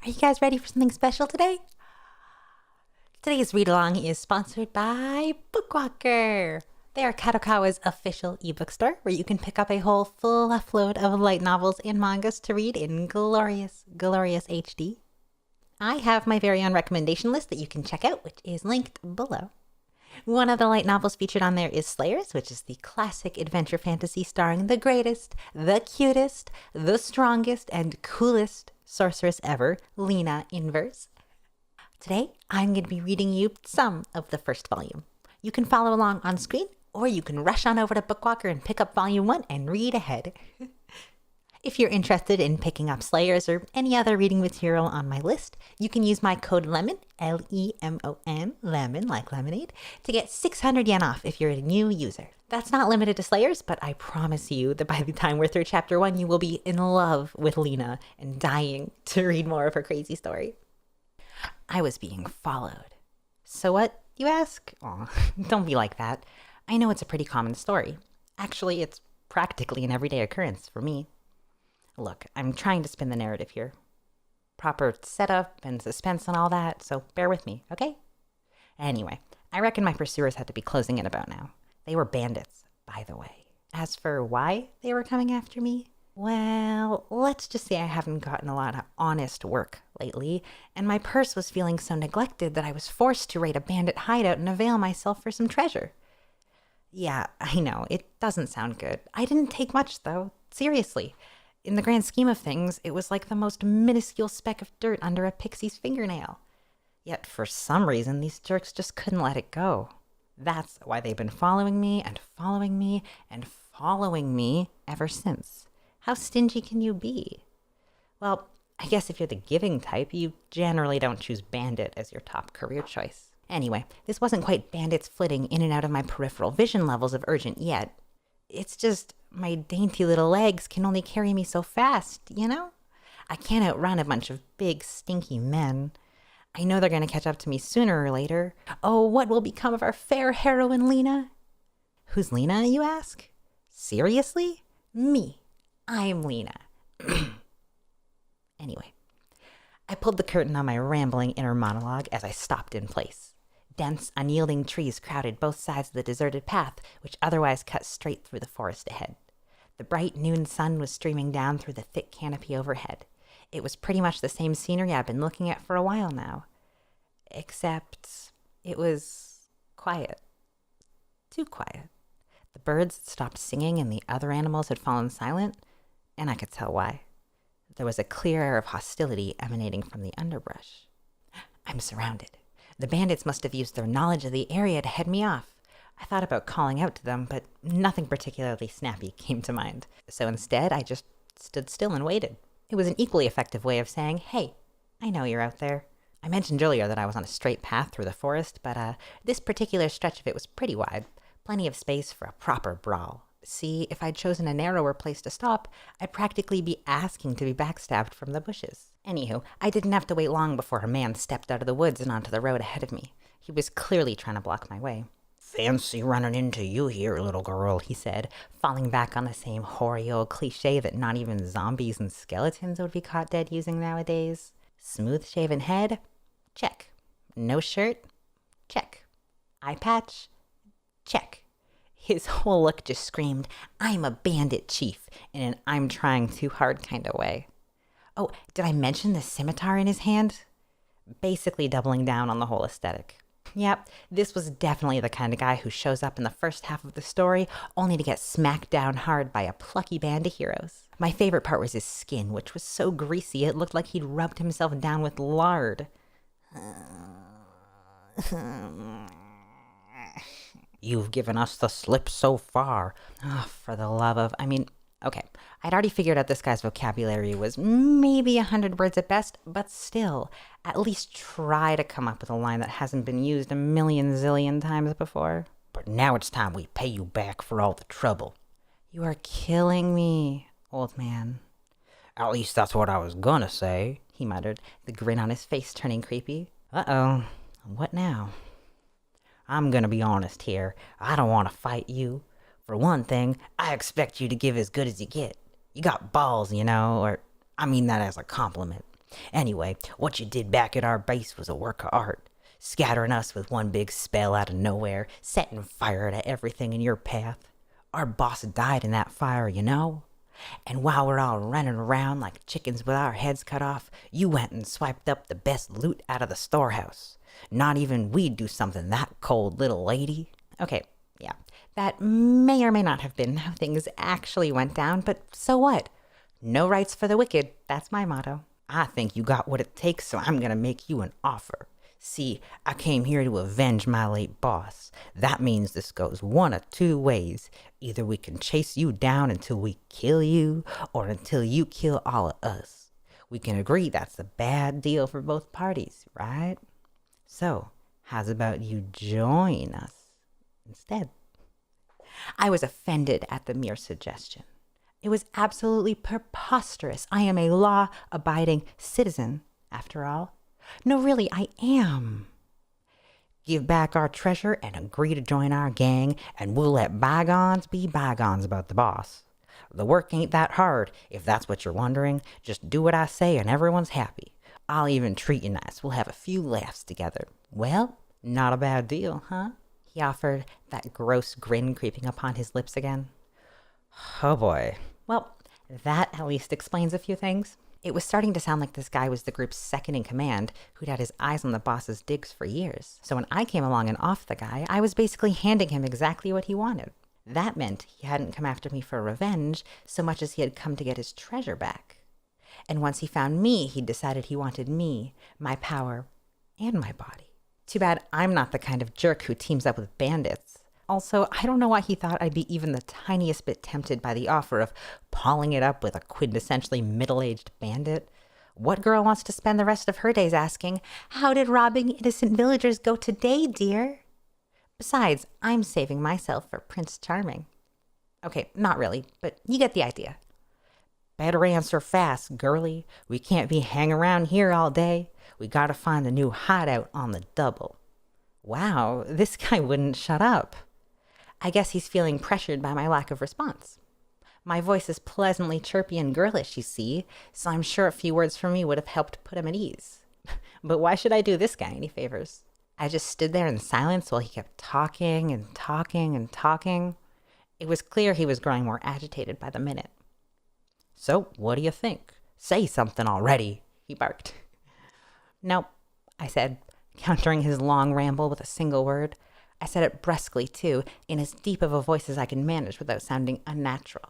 Are you guys ready for something special today? Today's read-along is sponsored by BookWalker. They are Kadokawa's official ebook store where you can pick up a whole fluffload of light novels and mangas to read in glorious, glorious HD. I have my very own recommendation list that you can check out, which is linked below. One of the light novels featured on there is Slayers, which is the classic adventure fantasy starring the greatest, the cutest, the strongest, and coolest sorceress ever, Lena in verse. Today, I'm going to be reading you some of the first volume. You can follow along on screen, or you can rush on over to BookWalker and pick up volume 1 and read ahead. If you're interested in picking up Slayers or any other reading material on my list, you can use my code LEMON, L-E-M-O-N, lemon, like lemonade, to get 600 yen off if you're a new user. That's not limited to Slayers, but I promise you that by the time we're through chapter 1, you will be in love with Lena and dying to read more of her crazy story. I was being followed. So what, you ask? Aw, don't be like that. I know it's a pretty common story. Actually, it's practically an everyday occurrence for me. Look, I'm trying to spin the narrative here. Proper setup and suspense and all that, so bear with me, okay? Anyway, I reckon my pursuers had to be closing in about now. They were bandits, by the way. As for why they were coming after me, well, let's just say I haven't gotten a lot of honest work lately, and my purse was feeling so neglected that I was forced to raid a bandit hideout and avail myself for some treasure. Yeah, I know, it doesn't sound good. I didn't take much, though. Seriously. In the grand scheme of things, it was like the most minuscule speck of dirt under a pixie's fingernail. Yet for some reason, these jerks just couldn't let it go. That's why they've been following me and following me and following me ever since. How stingy can you be? Well, I guess if you're the giving type, you generally don't choose bandit as your top career choice. Anyway, this wasn't quite bandits flitting in and out of my peripheral vision levels of urgent yet. It's just my dainty little legs can only carry me so fast, you know? I can't outrun a bunch of big, stinky men. I know they're going to catch up to me sooner or later. Oh, what will become of our fair heroine, Lena? Who's Lena, you ask? Seriously? Me. I'm Lena. Anyway, I pulled the curtain on my rambling inner monologue as I stopped in place. Dense, unyielding trees crowded both sides of the deserted path, which otherwise cut straight through the forest ahead. The bright noon sun was streaming down through the thick canopy overhead. It was pretty much the same scenery I've been looking at for a while now. Except it was quiet. Too quiet. The birds had stopped singing and the other animals had fallen silent, and I could tell why. There was a clear air of hostility emanating from the underbrush. I'm surrounded. The bandits must have used their knowledge of the area to head me off. I thought about calling out to them, but nothing particularly snappy came to mind. So instead, I just stood still and waited. It was an equally effective way of saying, hey, I know you're out there. I mentioned earlier that I was on a straight path through the forest, but this particular stretch of it was pretty wide. Plenty of space for a proper brawl. See, if I'd chosen a narrower place to stop, I'd practically be asking to be backstabbed from the bushes. Anywho, I didn't have to wait long before a man stepped out of the woods and onto the road ahead of me. He was clearly trying to block my way. Fancy running into you here, little girl, he said, falling back on the same hoary old cliche that not even zombies and skeletons would be caught dead using nowadays. Smooth-shaven head? Check. No shirt? Check. Eye patch? Check. His whole look just screamed, I'm a bandit chief, in an I'm trying too hard kind of way. Oh, did I mention the scimitar in his hand? Basically doubling down on the whole aesthetic. Yep, this was definitely the kind of guy who shows up in the first half of the story only to get smacked down hard by a plucky band of heroes. My favorite part was his skin, which was so greasy it looked like he'd rubbed himself down with lard. You've given us the slip so far. Oh, for the love of... okay, I'd already figured out this guy's vocabulary was maybe 100 words at best, but still, at least try to come up with a line that hasn't been used a million zillion times before. But now it's time we pay you back for all the trouble. You are killing me, old man. At least that's what I was gonna say, he muttered, the grin on his face turning creepy. Uh-oh, what now? I'm gonna be honest here. I don't want to fight you. For one thing, I expect you to give as good as you get. You got balls, you know, or I mean that as a compliment. Anyway, what you did back at our base was a work of art. Scattering us with one big spell out of nowhere, setting fire to everything in your path. Our boss died in that fire, you know? And while we're all running around like chickens with our heads cut off, you went and swiped up the best loot out of the storehouse. Not even we'd do something that cold, little lady. Okay, yeah, that may or may not have been how things actually went down, but so what? No rights for the wicked, that's my motto. I think you got what it takes, so I'm gonna make you an offer. See, I came here to avenge my late boss. That means this goes one of two ways. Either we can chase you down until we kill you, or until you kill all of us. We can agree that's a bad deal for both parties, right? So, how's about you join us instead? I was offended at the mere suggestion. It was absolutely preposterous. I am a law-abiding citizen, after all. No, really, I am. Give back our treasure and agree to join our gang, and we'll let bygones be bygones about the boss. The work ain't that hard, if that's what you're wondering. Just do what I say and everyone's happy. I'll even treat you nice. We'll have a few laughs together. Well, not a bad deal, huh? He offered, that gross grin creeping upon his lips again. Oh boy. Well, that at least explains a few things. It was starting to sound like this guy was the group's second in command, who'd had his eyes on the boss's digs for years. So when I came along and offed the guy, I was basically handing him exactly what he wanted. That meant he hadn't come after me for revenge so much as he had come to get his treasure back. And once he found me, he'd decided he wanted me, my power, and my body. Too bad I'm not the kind of jerk who teams up with bandits. Also, I don't know why he thought I'd be even the tiniest bit tempted by the offer of pawing it up with a quintessentially middle-aged bandit. What girl wants to spend the rest of her days asking, "How did robbing innocent villagers go today, dear?" Besides, I'm saving myself for Prince Charming. Okay, not really, but you get the idea. Better answer fast, girlie. We can't be hanging around here all day. We gotta find a new hideout on the double. Wow, this guy wouldn't shut up. I guess he's feeling pressured by my lack of response. My voice is pleasantly chirpy and girlish, you see, so I'm sure a few words from me would have helped put him at ease. But why should I do this guy any favors? I just stood there in silence while he kept talking and talking and talking. It was clear he was growing more agitated by the minute. So, what do you think? Say something already, he barked. Nope, I said, countering his long ramble with a single word. I said it brusquely, too, in as deep of a voice as I could manage without sounding unnatural.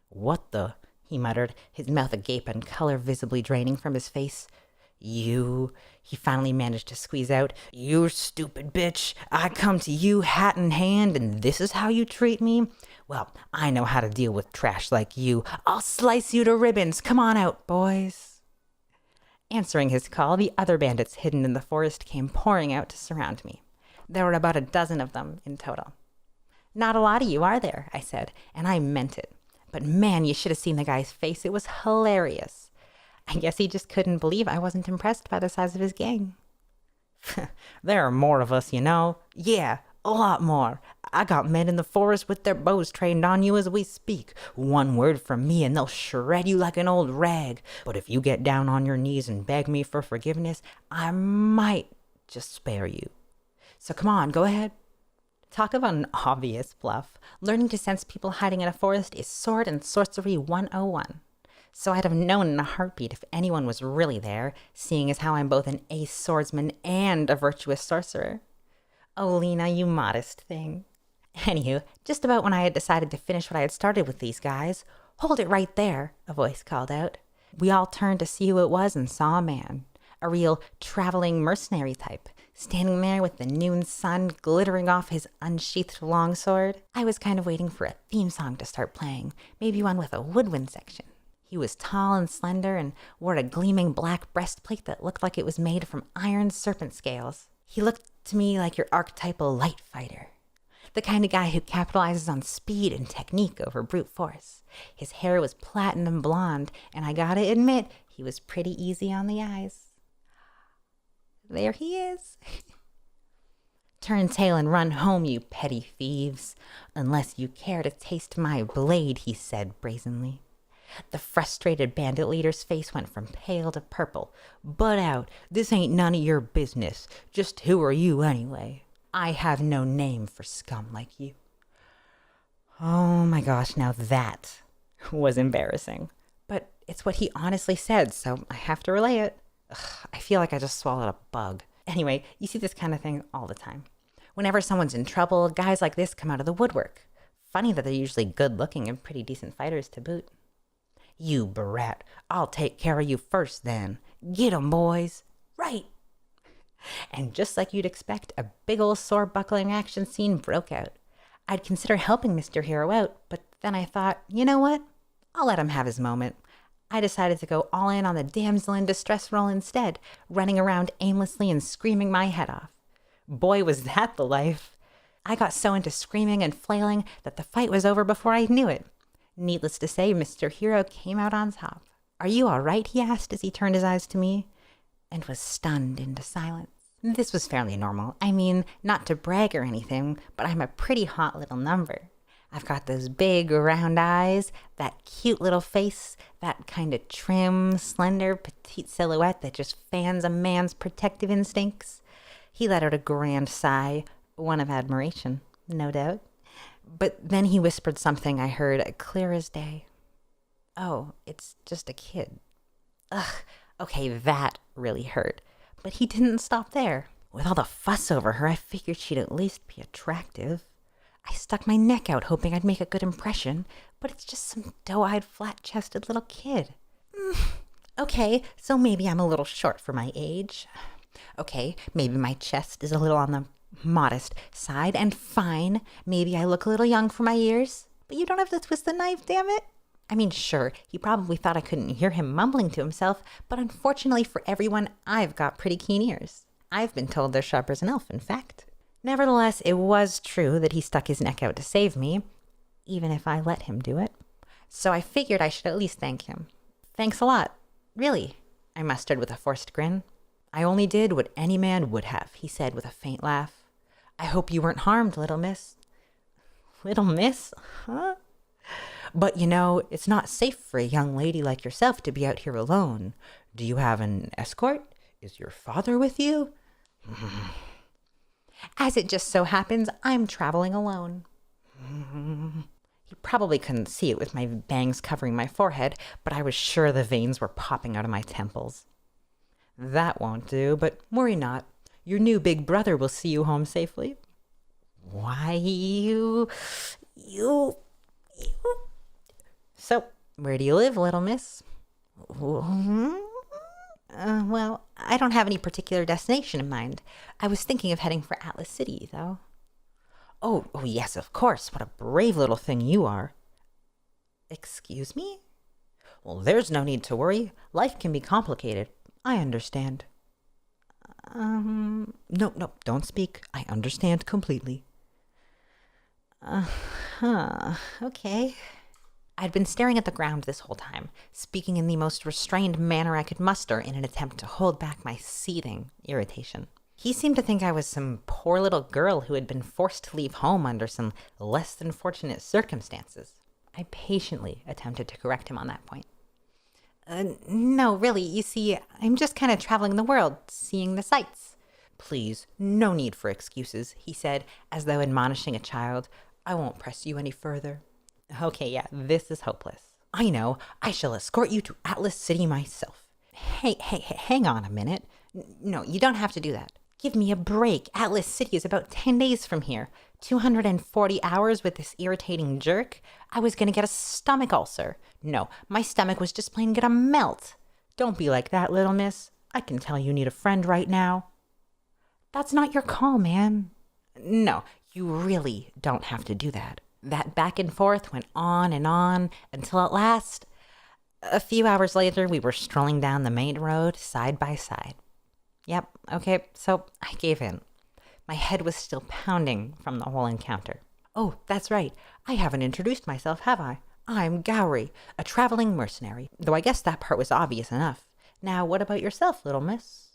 What the? He muttered, his mouth agape and color visibly draining from his face. You, he finally managed to squeeze out. You stupid bitch. I come to you hat in hand, and this is how you treat me? Well, I know how to deal with trash like you. I'll slice you to ribbons. Come on out, boys. Answering his call, the other bandits hidden in the forest came pouring out to surround me. There were about a dozen of them in total. Not a lot of you, are there? I said, and I meant it. But man, you should have seen the guy's face. It was hilarious. I guess he just couldn't believe I wasn't impressed by the size of his gang. There are more of us, you know. Yeah, a lot more. I got men in the forest with their bows trained on you as we speak. One word from me and they'll shred you like an old rag. But if you get down on your knees and beg me for forgiveness, I might just spare you. So come on, go ahead. Talk about an obvious bluff. Learning to sense people hiding in a forest is sword and sorcery 101. So I'd have known in a heartbeat if anyone was really there, seeing as how I'm both an ace swordsman and a virtuous sorcerer. Oh, Lena, you modest thing. Anywho, just about when I had decided to finish what I had started with these guys, "Hold it right there," a voice called out. We all turned to see who it was and saw a man, a real traveling mercenary type, standing there with the noon sun glittering off his unsheathed longsword. I was kind of waiting for a theme song to start playing, maybe one with a woodwind section. He was tall and slender and wore a gleaming black breastplate that looked like it was made from iron serpent scales. He looked to me like your archetypal light fighter, the kind of guy who capitalizes on speed and technique over brute force. His hair was platinum blonde, and I gotta admit, he was pretty easy on the eyes. There he is. "Turn tail and run home, you petty thieves, unless you care to taste my blade," he said brazenly. The frustrated bandit leader's face went from pale to purple. "Butt out. This ain't none of your business. Just who are you anyway? I have no name for scum like you." Oh my gosh, now that was embarrassing. But it's what he honestly said, so I have to relay it. Ugh, I feel like I just swallowed a bug. Anyway, you see this kind of thing all the time. Whenever someone's in trouble, guys like this come out of the woodwork. Funny that they're usually good-looking and pretty decent fighters to boot. "You brat, I'll take care of you first then. Get 'em, boys." "Right." And just like you'd expect, a big ol' sword-buckling action scene broke out. I'd consider helping Mr. Hero out, but then I thought, you know what? I'll let him have his moment. I decided to go all in on the damsel in distress role instead, running around aimlessly and screaming my head off. Boy, was that the life. I got so into screaming and flailing that the fight was over before I knew it. Needless to say, Mr. Hero came out on top. "Are you all right?" he asked as he turned his eyes to me, and was stunned into silence. This was fairly normal. I mean, not to brag or anything, but I'm a pretty hot little number. I've got those big round eyes, that cute little face, that kind of trim, slender, petite silhouette that just fans a man's protective instincts. He let out a grand sigh, one of admiration, no doubt. But then he whispered something I heard clear as day. "Oh, it's just a kid." Ugh, okay, that really hurt. But he didn't stop there. With all the fuss over her, I figured she'd at least be attractive. I stuck my neck out hoping I'd make a good impression, but it's just some doe-eyed, flat-chested little kid. Okay, so maybe I'm a little short for my age. Okay, maybe my chest is a little on the modest side, and fine, maybe I look a little young for my years, but you don't have to twist the knife, damn it. I mean, sure, he probably thought I couldn't hear him mumbling to himself, but unfortunately for everyone, I've got pretty keen ears. I've been told they're sharp as an elf, in fact. Nevertheless, it was true that he stuck his neck out to save me, even if I let him do it. So I figured I should at least thank him. "Thanks a lot. Really," I mustered with a forced grin. "I only did what any man would have," he said with a faint laugh. "I hope you weren't harmed, little miss." "Little miss? Huh?" "But you know, it's not safe for a young lady like yourself to be out here alone. Do you have an escort? Is your father with you?" "As it just so happens, I'm traveling alone." He probably couldn't see it with my bangs covering my forehead, but I was sure the veins were popping out of my temples. "That won't do, but worry not. Your new big brother will see you home safely." "Why, you... So, where do you live, little miss?" Well, I don't have any particular destination in mind. I was thinking of heading for Atlas City, though." Oh, yes, of course. What a brave little thing you are." "Excuse me?" "Well, there's no need to worry. Life can be complicated. I understand." No, don't speak. I understand completely." Okay. I'd been staring at the ground this whole time, speaking in the most restrained manner I could muster in an attempt to hold back my seething irritation. He seemed to think I was some poor little girl who had been forced to leave home under some less than fortunate circumstances. I patiently attempted to correct him on that point. No, really, you see, I'm just kind of traveling the world, seeing the sights." "Please, no need for excuses," he said, as though admonishing a child. "I won't press you any further." Okay, yeah, this is hopeless. "I know. I shall escort you to Atlas City myself." Hey, hang on a minute. No, you don't have to do that. Give me a break. Atlas City is about 10 days from here. 240 hours with this irritating jerk? I was going to get a stomach ulcer. No, my stomach was just plain gonna melt. Don't be like that, little miss. I can tell you need a friend right now. That's not your call, man. No, you really don't have to do that. That back and forth went on until at last, a few hours later, we were strolling down the main road side by side. Yep, okay, so I gave in. My head was still pounding from the whole encounter. "Oh, that's right. I haven't introduced myself, have I? I'm Gowry, a traveling mercenary, though I guess that part was obvious enough. Now, what about yourself, little miss?"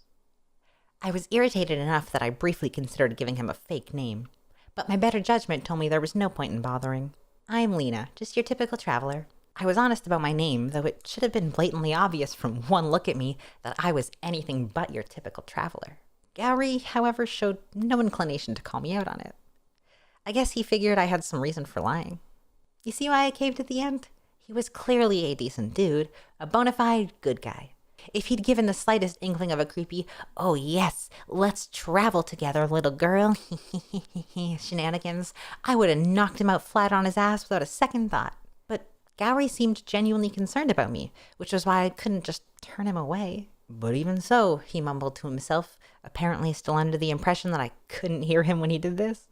I was irritated enough that I briefly considered giving him a fake name, but my better judgment told me there was no point in bothering. "I'm Lena, just your typical traveler." I was honest about my name, though it should have been blatantly obvious from one look at me that I was anything but your typical traveler. Gowry, however, showed no inclination to call me out on it. I guess he figured I had some reason for lying. You see why I caved at the end? He was clearly a decent dude, a bona fide good guy. If he'd given the slightest inkling of a creepy, "Oh yes, let's travel together, little girl," shenanigans, I would have knocked him out flat on his ass without a second thought. But Gowry seemed genuinely concerned about me, which was why I couldn't just turn him away. But even so, he mumbled to himself, apparently still under the impression that I couldn't hear him when he did this.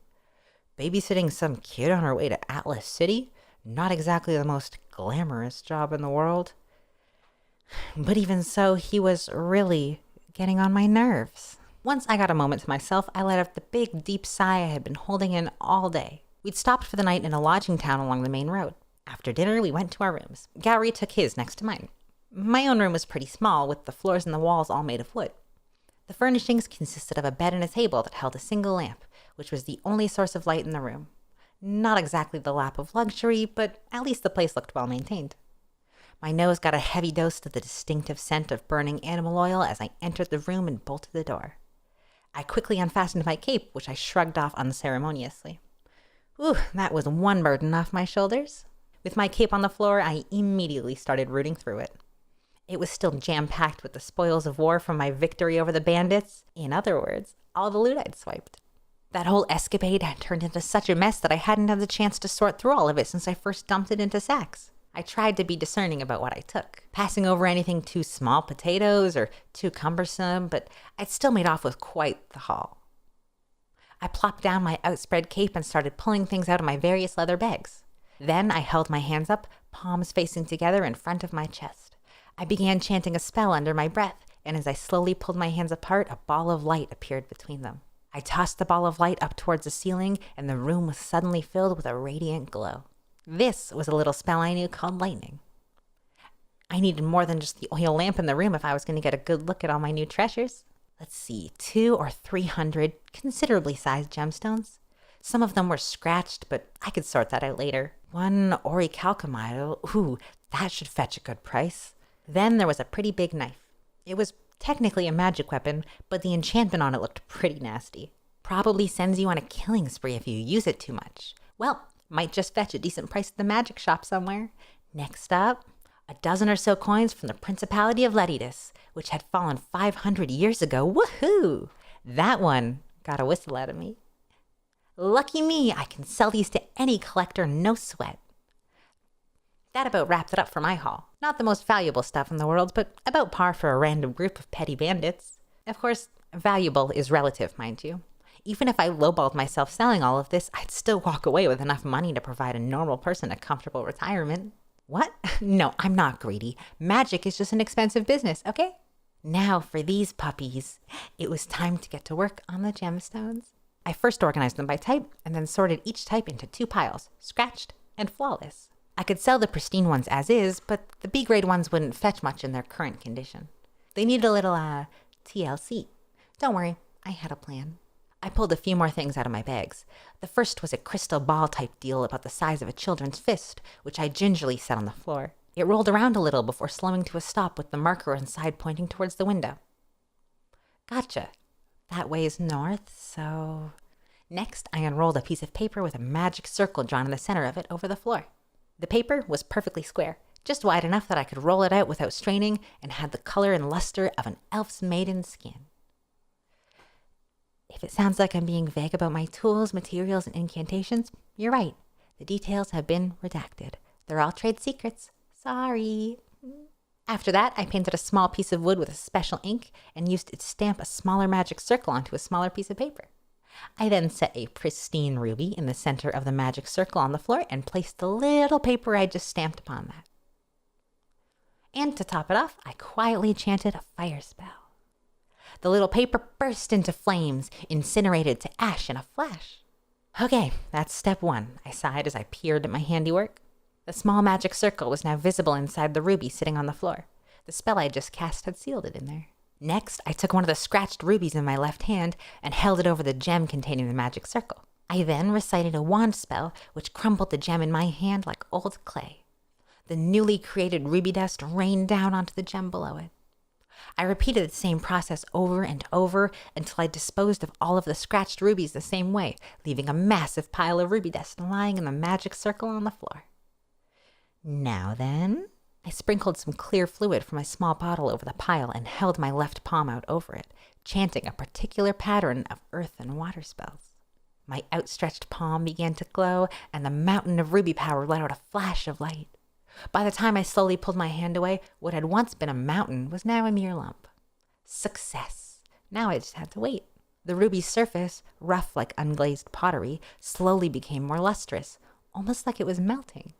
Babysitting some kid on her way to Atlas City? Not exactly the most glamorous job in the world. But even so, he was really getting on my nerves. Once I got a moment to myself, I let out the big, deep sigh I had been holding in all day. We'd stopped for the night in a lodging town along the main road. After dinner, we went to our rooms. Gowry took his next to mine. My own room was pretty small, with the floors and the walls all made of wood. The furnishings consisted of a bed and a table that held a single lamp, which was the only source of light in the room. Not exactly the lap of luxury, but at least the place looked well maintained. My nose got a heavy dose of the distinctive scent of burning animal oil as I entered the room and bolted the door. I quickly unfastened my cape, which I shrugged off unceremoniously. Ooh, that was one burden off my shoulders. With my cape on the floor, I immediately started rooting through it. It was still jam-packed with the spoils of war from my victory over the bandits. In other words, all the loot I'd swiped. That whole escapade had turned into such a mess that I hadn't had the chance to sort through all of it since I first dumped it into sacks. I tried to be discerning about what I took, passing over anything too small potatoes or too cumbersome, but I'd still made off with quite the haul. I plopped down my outspread cape and started pulling things out of my various leather bags. Then I held my hands up, palms facing together in front of my chest. I began chanting a spell under my breath, and as I slowly pulled my hands apart, a ball of light appeared between them. I tossed the ball of light up towards the ceiling, and the room was suddenly filled with a radiant glow. This was a little spell I knew called lightning. I needed more than just the oil lamp in the room if I was going to get a good look at all my new treasures. Let's see, 200 or 300 considerably sized gemstones. Some of them were scratched, but I could sort that out later. One orichalcomite, ooh, that should fetch a good price. Then there was a pretty big knife. It was technically a magic weapon, but the enchantment on it looked pretty nasty. Probably sends you on a killing spree if you use it too much. Well, might just fetch a decent price at the magic shop somewhere. Next up, a dozen or so coins from the Principality of Ledidus, which had fallen 500 years ago. Woohoo! That one got a whistle out of me. Lucky me, I can sell these to any collector, no sweat. That about wrapped it up for my haul. Not the most valuable stuff in the world, but about par for a random group of petty bandits. Of course, valuable is relative, mind you. Even if I lowballed myself selling all of this, I'd still walk away with enough money to provide a normal person a comfortable retirement. What? No, I'm not greedy. Magic is just an expensive business, okay? Now for these puppies. It was time to get to work on the gemstones. I first organized them by type, and then sorted each type into 2 piles, scratched and flawless. I could sell the pristine ones as is, but the B-grade ones wouldn't fetch much in their current condition. They need a little, TLC. Don't worry, I had a plan. I pulled a few more things out of my bags. The first was a crystal ball type deal about the size of a children's fist, which I gingerly set on the floor. It rolled around a little before slowing to a stop with the marker inside pointing towards the window. Gotcha. That way is north, so... Next, I unrolled a piece of paper with a magic circle drawn in the center of it over the floor. The paper was perfectly square, just wide enough that I could roll it out without straining, and had the color and luster of an elf's maiden's skin. If it sounds like I'm being vague about my tools, materials, and incantations, you're right. The details have been redacted. They're all trade secrets. Sorry. After that, I painted a small piece of wood with a special ink and used it to stamp a smaller magic circle onto a smaller piece of paper. I then set a pristine ruby in the center of the magic circle on the floor and placed the little paper I just stamped upon that. And to top it off, I quietly chanted a fire spell. The little paper burst into flames, incinerated to ash in a flash. Okay, that's step 1, I sighed as I peered at my handiwork. The small magic circle was now visible inside the ruby sitting on the floor. The spell I just cast had sealed it in there. Next, I took one of the scratched rubies in my left hand and held it over the gem containing the magic circle. I then recited a wand spell, which crumbled the gem in my hand like old clay. The newly created ruby dust rained down onto the gem below it. I repeated the same process over and over until I disposed of all of the scratched rubies the same way, leaving a massive pile of ruby dust lying in the magic circle on the floor. Now then, I sprinkled some clear fluid from a small bottle over the pile and held my left palm out over it, chanting a particular pattern of earth and water spells. My outstretched palm began to glow, and the mountain of ruby power let out a flash of light. By the time I slowly pulled my hand away, what had once been a mountain was now a mere lump. Success. Now I just had to wait. The ruby's surface, rough like unglazed pottery, slowly became more lustrous, almost like it was melting,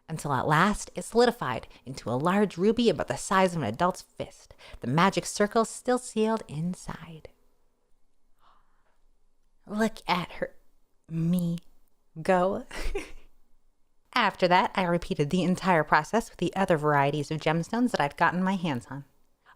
until at last it solidified into a large ruby about the size of an adult's fist, the magic circle still sealed inside. Look at her. Me. Go. After that, I repeated the entire process with the other varieties of gemstones that I'd gotten my hands on.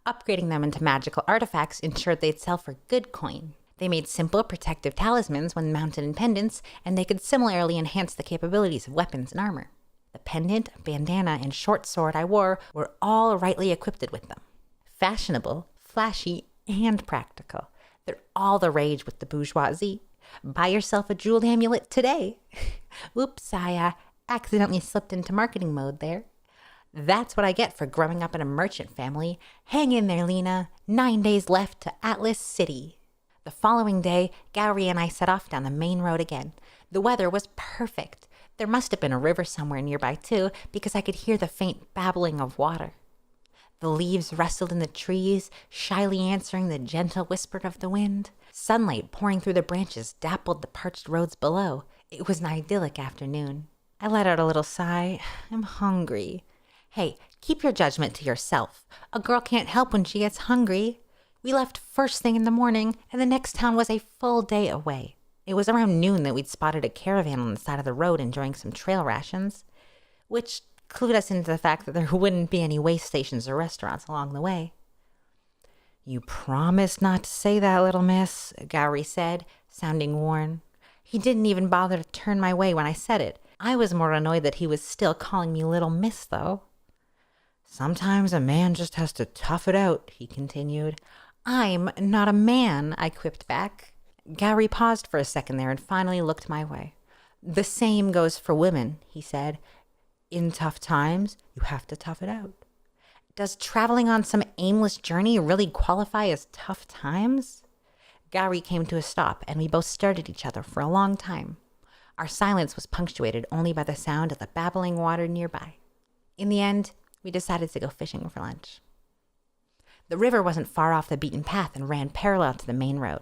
Upgrading them into magical artifacts ensured they'd sell for good coin. They made simple protective talismans when mounted in pendants, and they could similarly enhance the capabilities of weapons and armor. The pendant, bandana, and short sword I wore were all rightly equipped with them. Fashionable, flashy, and practical. They're all the rage with the bourgeoisie. Buy yourself a jeweled amulet today. Whoops, I accidentally slipped into marketing mode there. That's what I get for growing up in a merchant family. Hang in there, Lena. 9 days left to Atlas City. The following day, Gowrie and I set off down the main road again. The weather was perfect. There must have been a river somewhere nearby, too, because I could hear the faint babbling of water. The leaves rustled in the trees, shyly answering the gentle whisper of the wind. Sunlight pouring through the branches dappled the parched roads below. It was an idyllic afternoon. I let out a little sigh. I'm hungry. Hey, keep your judgment to yourself. A girl can't help when she gets hungry. We left first thing in the morning, and the next town was a full day away. It was around noon that we'd spotted a caravan on the side of the road enjoying some trail rations, which clued us into the fact that there wouldn't be any way stations or restaurants along the way. You promised not to say that, little miss, Gowrie said, sounding worn. He didn't even bother to turn my way when I said it. I was more annoyed that he was still calling me little miss, though. Sometimes a man just has to tough it out, he continued. I'm not a man, I quipped back. Gowrie paused for a second there and finally looked my way. The same goes for women, he said. In tough times, you have to tough it out. Does traveling on some aimless journey really qualify as tough times? Gowrie came to a stop, and we both stared at each other for a long time. Our silence was punctuated only by the sound of the babbling water nearby. In the end, we decided to go fishing for lunch. The river wasn't far off the beaten path and ran parallel to the main road.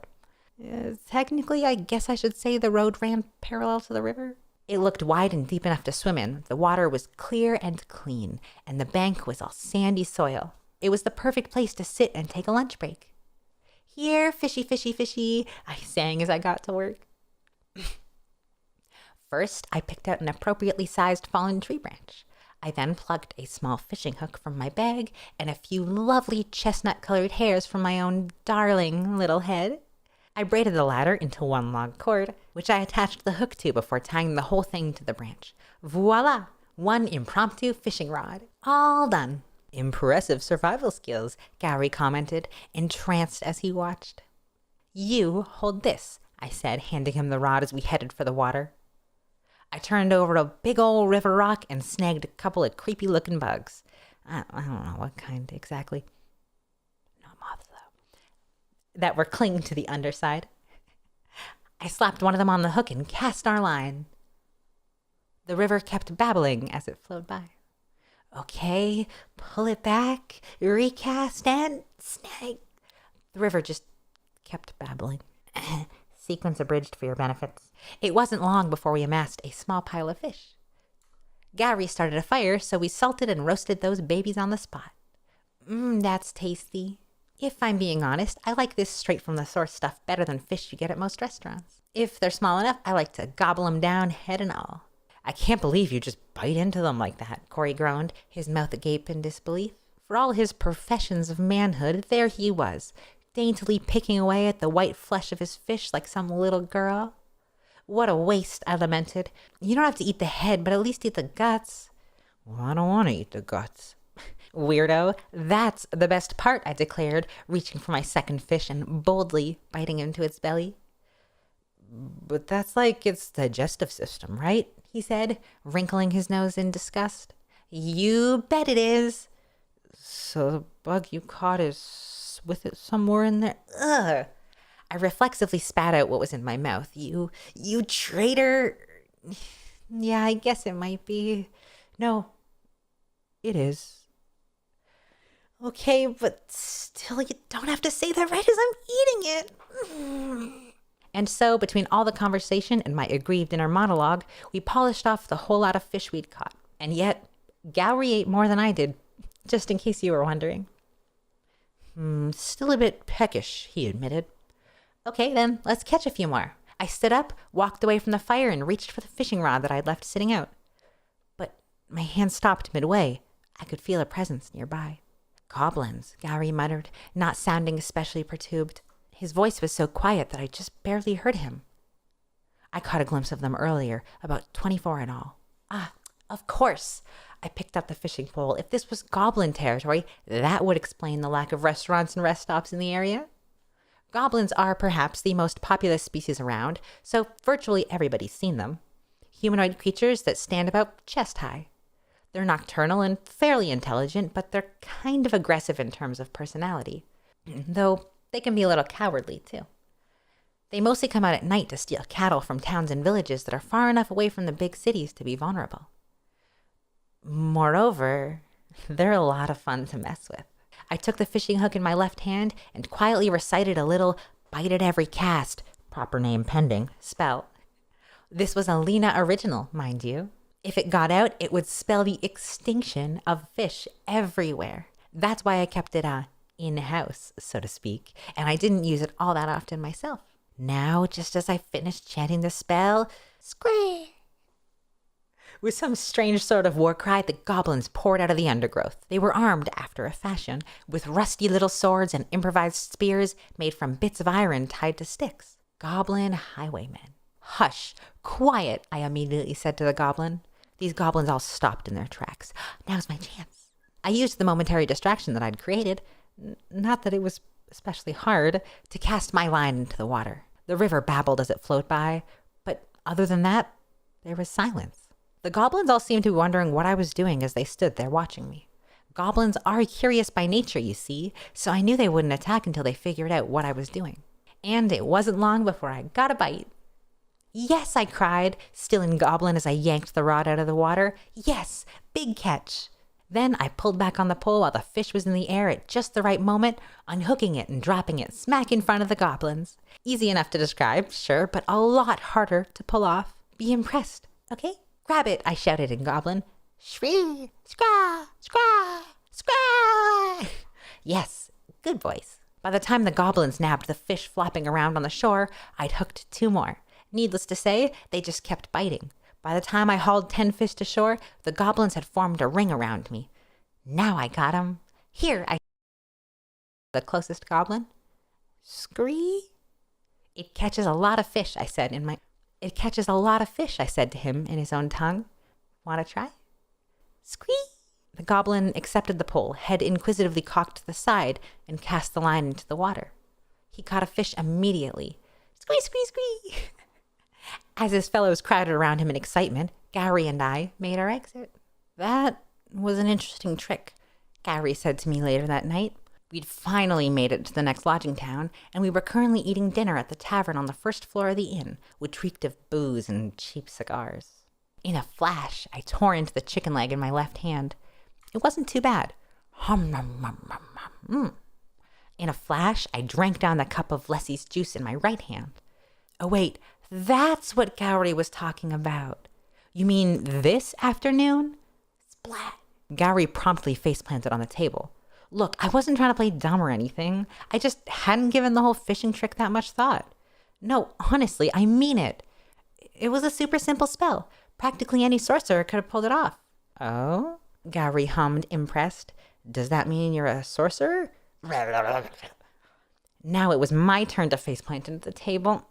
Technically, I guess I should say the road ran parallel to the river. It looked wide and deep enough to swim in. The water was clear and clean, and the bank was all sandy soil. It was the perfect place to sit and take a lunch break. Here, fishy, fishy, fishy, I sang as I got to work. First, I picked out an appropriately sized fallen tree branch. I then plucked a small fishing hook from my bag and a few lovely chestnut-colored hairs from my own darling little head. I braided the latter into one long cord, which I attached the hook to before tying the whole thing to the branch. Voila! One impromptu fishing rod. All done. Impressive survival skills, Gowrie commented, entranced as he watched. You hold this, I said, handing him the rod as we headed for the water. I turned over a big old river rock and snagged a couple of creepy-looking bugs. I don't know what kind exactly. No moths, though. That were clinging to the underside. I slapped one of them on the hook and cast our line. The river kept babbling as it flowed by. Okay, pull it back, recast, and snag. The river just kept babbling. Sequence abridged for your benefits. It wasn't long before we amassed a small pile of fish. Gowrie started a fire, so we salted and roasted those babies on the spot. That's tasty. If I'm being honest, I like this straight from the source stuff better than fish you get at most restaurants. If they're small enough, I like to gobble them down, head and all. I can't believe you just bite into them like that, Corey groaned, his mouth agape in disbelief. For all his professions of manhood, there he was, daintily picking away at the white flesh of his fish like some little girl. What a waste, I lamented. You don't have to eat the head, but at least eat the guts. Well, I don't want to eat the guts. Weirdo, that's the best part, I declared, reaching for my second fish and boldly biting into its belly. But that's like its digestive system, right? He said, wrinkling his nose in disgust. You bet it is. So the bug you caught is with it somewhere in there? Ugh. I reflexively spat out what was in my mouth. You traitor. Yeah, I guess it might be. No, it is. Okay, but still, you don't have to say that right as I'm eating it. And so, between all the conversation and my aggrieved inner monologue, we polished off the whole lot of fish we'd caught. And yet, Gowrie ate more than I did, just in case you were wondering. Still a bit peckish, he admitted. Okay, then, let's catch a few more. I stood up, walked away from the fire, and reached for the fishing rod that I'd left sitting out. But my hand stopped midway. I could feel a presence nearby. Goblins, Gowrie muttered, not sounding especially perturbed. His voice was so quiet that I just barely heard him. I caught a glimpse of them earlier, about 24 in all. Ah, of course. I picked up the fishing pole. If this was goblin territory, that would explain the lack of restaurants and rest stops in the area. Goblins are perhaps the most populous species around, so virtually everybody's seen them. Humanoid creatures that stand about chest high. They're nocturnal and fairly intelligent, but they're kind of aggressive in terms of personality. Though they can be a little cowardly, too. They mostly come out at night to steal cattle from towns and villages that are far enough away from the big cities to be vulnerable. Moreover, they're a lot of fun to mess with. I took the fishing hook in my left hand and quietly recited a little bite at every cast, proper name pending, spell. This was a Lena original, mind you. If it got out, it would spell the extinction of fish everywhere. That's why I kept it in-house, so to speak, and I didn't use it all that often myself. Now, just as I finished chanting the spell, scream! With some strange sort of war cry, the goblins poured out of the undergrowth. They were armed, after a fashion, with rusty little swords and improvised spears made from bits of iron tied to sticks. Goblin highwaymen. Hush! Quiet! I immediately said to the goblin. These goblins all stopped in their tracks. Now's my chance. I used the momentary distraction that I'd created, not that it was especially hard, to cast my line into the water. The river babbled as it flowed by, but other than that, there was silence. The goblins all seemed to be wondering what I was doing as they stood there watching me. Goblins are curious by nature, you see, so I knew they wouldn't attack until they figured out what I was doing. And it wasn't long before I got a bite. Yes, I cried, still in goblin as I yanked the rod out of the water. Yes, big catch. Then I pulled back on the pole while the fish was in the air at just the right moment, unhooking it and dropping it smack in front of the goblins. Easy enough to describe, sure, but a lot harder to pull off. Be impressed, okay? Grab it, I shouted in goblin. Shree, scra, scra, scra. Yes, good voice. By the time the goblins nabbed the fish flopping around on the shore, I'd hooked 2 more. Needless to say, they just kept biting. By the time I hauled 10 fish to shore, the goblins had formed a ring around me. Now I got 'em. Here, I the closest goblin. Scree? It catches a lot of fish, I said It catches a lot of fish, I said to him in his own tongue. Want to try? Scree? The goblin accepted the pole, head inquisitively cocked to the side, and cast the line into the water. He caught a fish immediately. Squee, squee, squee! As his fellows crowded around him in excitement, Gowrie and I made our exit. That was an interesting trick, Gowrie said to me later that night. We'd finally made it to the next lodging town, and we were currently eating dinner at the tavern on the first floor of the inn, which reeked of booze and cheap cigars. In a flash, I tore into the chicken leg in my left hand. It wasn't too bad. Hum, hum, hum, hum, hum. In a flash, I drank down the cup of Lessie's juice in my right hand. Oh wait, that's what Gowrie was talking about. You mean this afternoon? Splat. Gowrie promptly face-planted on the table. Look, I wasn't trying to play dumb or anything. I just hadn't given the whole fishing trick that much thought. No, honestly, I mean it. It was a super simple spell. Practically any sorcerer could have pulled it off. Oh? Gowrie hummed, impressed. Does that mean you're a sorcerer? Now it was my turn to faceplant into the table.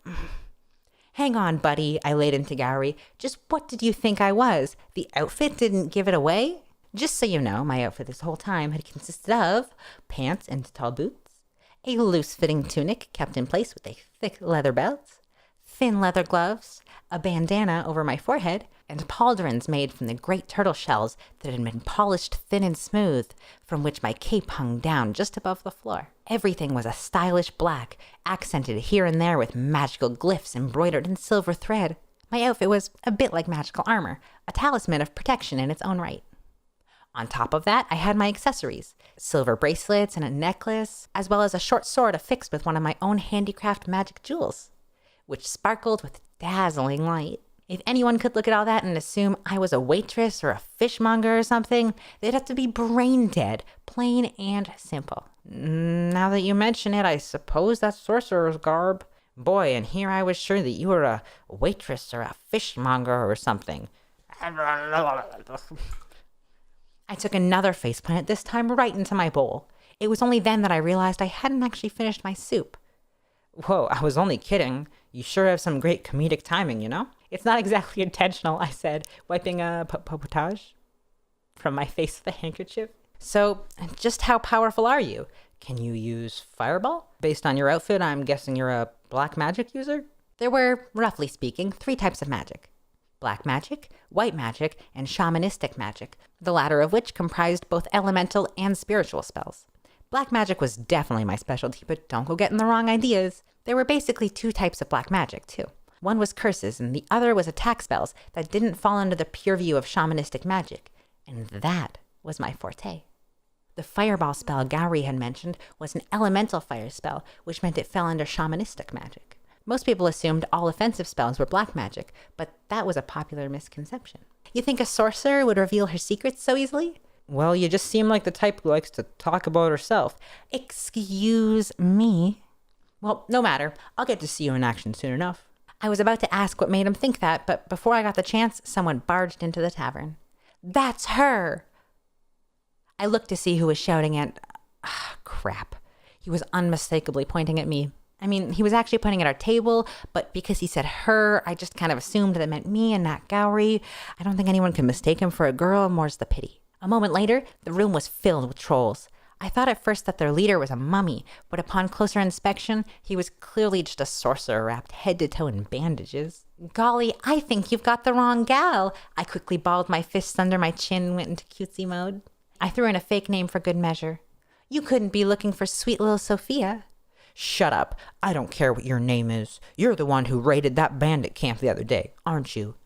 Hang on, buddy, I laid into Gowry. Just what did you think I was? The outfit didn't give it away? Just so you know, my outfit this whole time had consisted of pants and tall boots, a loose-fitting tunic kept in place with a thick leather belt, thin leather gloves, a bandana over my forehead, and pauldrons made from the great turtle shells that had been polished thin and smooth, from which my cape hung down just above the floor. Everything was a stylish black, accented here and there with magical glyphs embroidered in silver thread. My outfit was a bit like magical armor, a talisman of protection in its own right. On top of that, I had my accessories, silver bracelets and a necklace, as well as a short sword affixed with one of my own handicraft magic jewels, which sparkled with dazzling light. If anyone could look at all that and assume I was a waitress or a fishmonger or something, they'd have to be brain dead, plain and simple. Now that you mention it, I suppose that's sorcerer's garb. Boy, and here I was sure that you were a waitress or a fishmonger or something. I took another faceplant, this time right into my bowl. It was only then that I realized I hadn't actually finished my soup. Whoa, I was only kidding. You sure have some great comedic timing, you know? It's not exactly intentional, I said, wiping a potage from my face with a handkerchief. So, just how powerful are you? Can you use fireball? Based on your outfit, I'm guessing you're a black magic user? There were, roughly speaking, 3 types of magic. Black magic, white magic, and shamanistic magic, the latter of which comprised both elemental and spiritual spells. Black magic was definitely my specialty, but don't go getting the wrong ideas. There were basically 2 types of black magic, too. One was curses, and the other was attack spells that didn't fall under the purview of shamanistic magic. And that was my forte. The fireball spell Gowry had mentioned was an elemental fire spell, which meant it fell under shamanistic magic. Most people assumed all offensive spells were black magic, but that was a popular misconception. You think a sorcerer would reveal her secrets so easily? Well, you just seem like the type who likes to talk about herself. Excuse me? Well, no matter. I'll get to see you in action soon enough. I was about to ask what made him think that, but before I got the chance, someone barged into the tavern. That's her! I looked to see who was shouting and... crap. He was unmistakably pointing at me. I mean, he was actually pointing at our table, but because he said her, I just kind of assumed that it meant me and not Gowry. I don't think anyone can mistake him for a girl, more's the pity. A moment later, the room was filled with trolls. I thought at first that their leader was a mummy, but upon closer inspection, he was clearly just a sorcerer wrapped head to toe in bandages. Golly, I think you've got the wrong gal. I quickly balled my fists under my chin and went into cutesy mode. I threw in a fake name for good measure. You couldn't be looking for sweet little Sophia. Shut up. I don't care what your name is. You're the one who raided that bandit camp the other day, aren't you?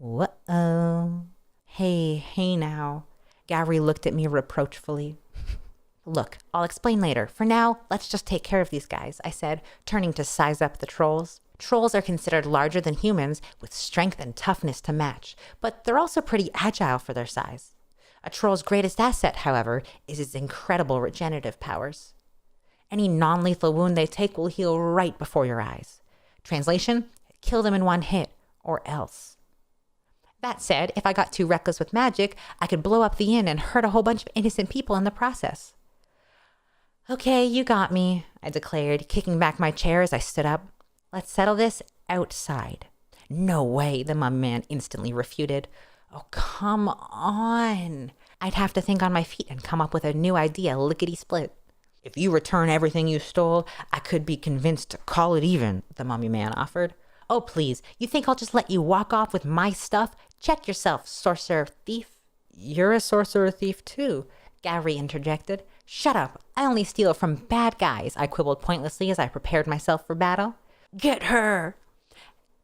Uh-oh. Hey now. Gowry looked at me reproachfully. Look, I'll explain later. For now, let's just take care of these guys, I said, turning to size up the trolls. Trolls are considered larger than humans, with strength and toughness to match, but they're also pretty agile for their size. A troll's greatest asset, however, is its incredible regenerative powers. Any non-lethal wound they take will heal right before your eyes. Translation, kill them in one hit, or else. That said, if I got too reckless with magic, I could blow up the inn and hurt a whole bunch of innocent people in the process. Okay, you got me, I declared, kicking back my chair as I stood up. Let's settle this outside. No way, the mum man instantly refuted. Oh, come on. I'd have to think on my feet and come up with a new idea, lickety-split. If you return everything you stole, I could be convinced to call it even, the mummy man offered. Oh, please, you think I'll just let you walk off with my stuff? Check yourself, sorcerer thief. You're a sorcerer thief too, Gowry interjected. Shut up, I only steal from bad guys, I quibbled pointlessly as I prepared myself for battle. Get her!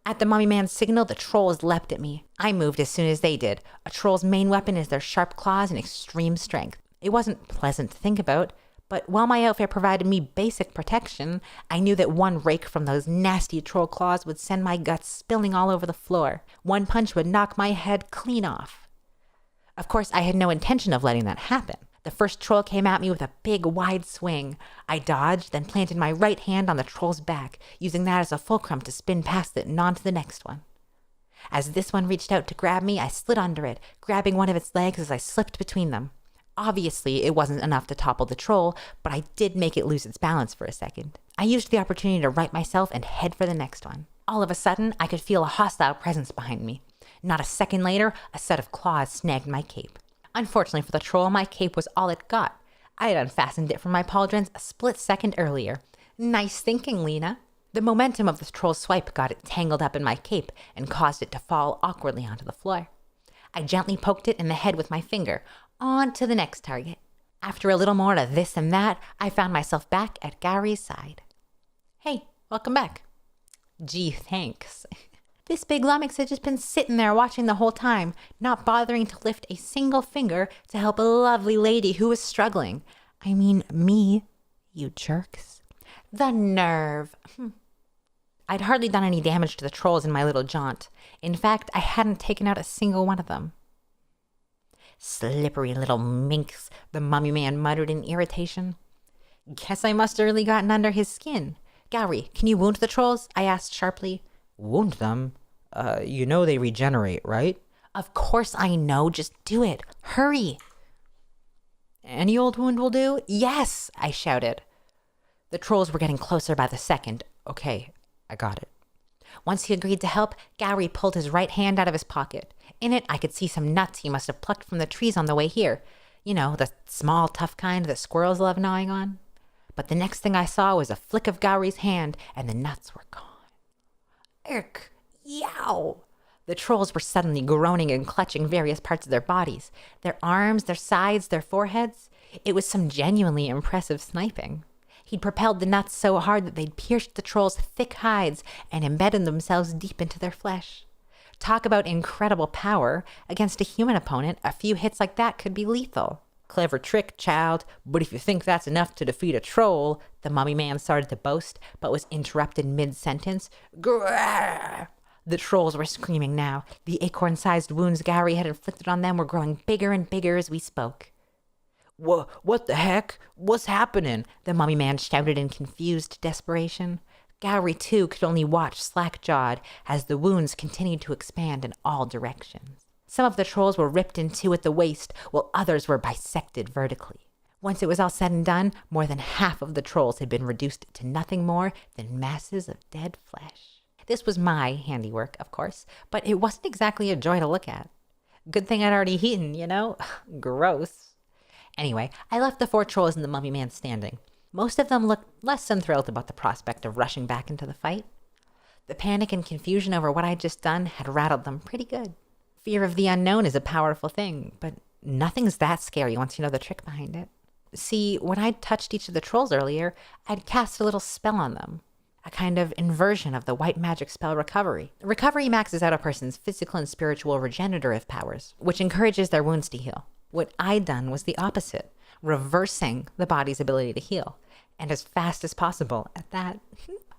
At the mummy man's signal, the trolls leapt at me. I moved as soon as they did. A troll's main weapon is their sharp claws and extreme strength. It wasn't pleasant to think about, but while my outfit provided me basic protection, I knew that one rake from those nasty troll claws would send my guts spilling all over the floor. One punch would knock my head clean off. Of course, I had no intention of letting that happen. The first troll came at me with a big, wide swing. I dodged, then planted my right hand on the troll's back, using that as a fulcrum to spin past it and on to the next one. As this one reached out to grab me, I slid under it, grabbing one of its legs as I slipped between them. Obviously, it wasn't enough to topple the troll, but I did make it lose its balance for a second. I used the opportunity to right myself and head for the next one. All of a sudden, I could feel a hostile presence behind me. Not a second later, a set of claws snagged my cape. Unfortunately for the troll, my cape was all it got. I had unfastened it from my pauldrons a split second earlier. Nice thinking, Lena. The momentum of the troll's swipe got it tangled up in my cape and caused it to fall awkwardly onto the floor. I gently poked it in the head with my finger. On to the next target. After a little more of this and that, I found myself back at Gary's side. Hey, welcome back. Gee, thanks. This big lummox had just been sitting there watching the whole time, not bothering to lift a single finger to help a lovely lady who was struggling. I mean, me, you jerks. The nerve. I'd hardly done any damage to the trolls in my little jaunt. In fact, I hadn't taken out a single one of them. Slippery little minx, the mummy man muttered in irritation. Guess I must have really gotten under his skin. Gary, can you wound the trolls? I asked sharply. Wound them? You know they regenerate, right? Of course I know. Just do it. Hurry. Any old wound will do? Yes, I shouted. The trolls were getting closer by the second. Okay, I got it. Once he agreed to help, Gary pulled his right hand out of his pocket. In it, I could see some nuts he must have plucked from the trees on the way here. You know, the small, tough kind that squirrels love gnawing on. But the next thing I saw was a flick of Gary's hand, and the nuts were gone. Irk! Yow! The trolls were suddenly groaning and clutching various parts of their bodies. Their arms, their sides, their foreheads. It was some genuinely impressive sniping. He'd propelled the nuts so hard that they'd pierced the trolls' thick hides and embedded themselves deep into their flesh. Talk about incredible power. Against a human opponent, a few hits like that could be lethal. Clever trick, child, but if you think that's enough to defeat a troll, the mummy man started to boast, but was interrupted mid-sentence. Grrr! The trolls were screaming now. The acorn-sized wounds Gary had inflicted on them were growing bigger and bigger as we spoke. What the heck? What's happening? The mummy man shouted in confused desperation. Gary, too, could only watch slack-jawed as the wounds continued to expand in all directions. Some of the trolls were ripped in two at the waist, while others were bisected vertically. Once it was all said and done, more than half of the trolls had been reduced to nothing more than masses of dead flesh. This was my handiwork, of course, but it wasn't exactly a joy to look at. Good thing I'd already eaten, you know? Gross. Anyway, I left the 4 trolls and the mummy man standing. Most of them looked less than thrilled about the prospect of rushing back into the fight. The panic and confusion over what I'd just done had rattled them pretty good. Fear of the unknown is a powerful thing, but nothing's that scary once you know the trick behind it. See, when I'd touched each of the trolls earlier, I'd cast a little spell on them. A kind of inversion of the white magic spell Recovery. Recovery maxes out a person's physical and spiritual regenerative powers, which encourages their wounds to heal. What I'd done was the opposite, reversing the body's ability to heal, and as fast as possible at that.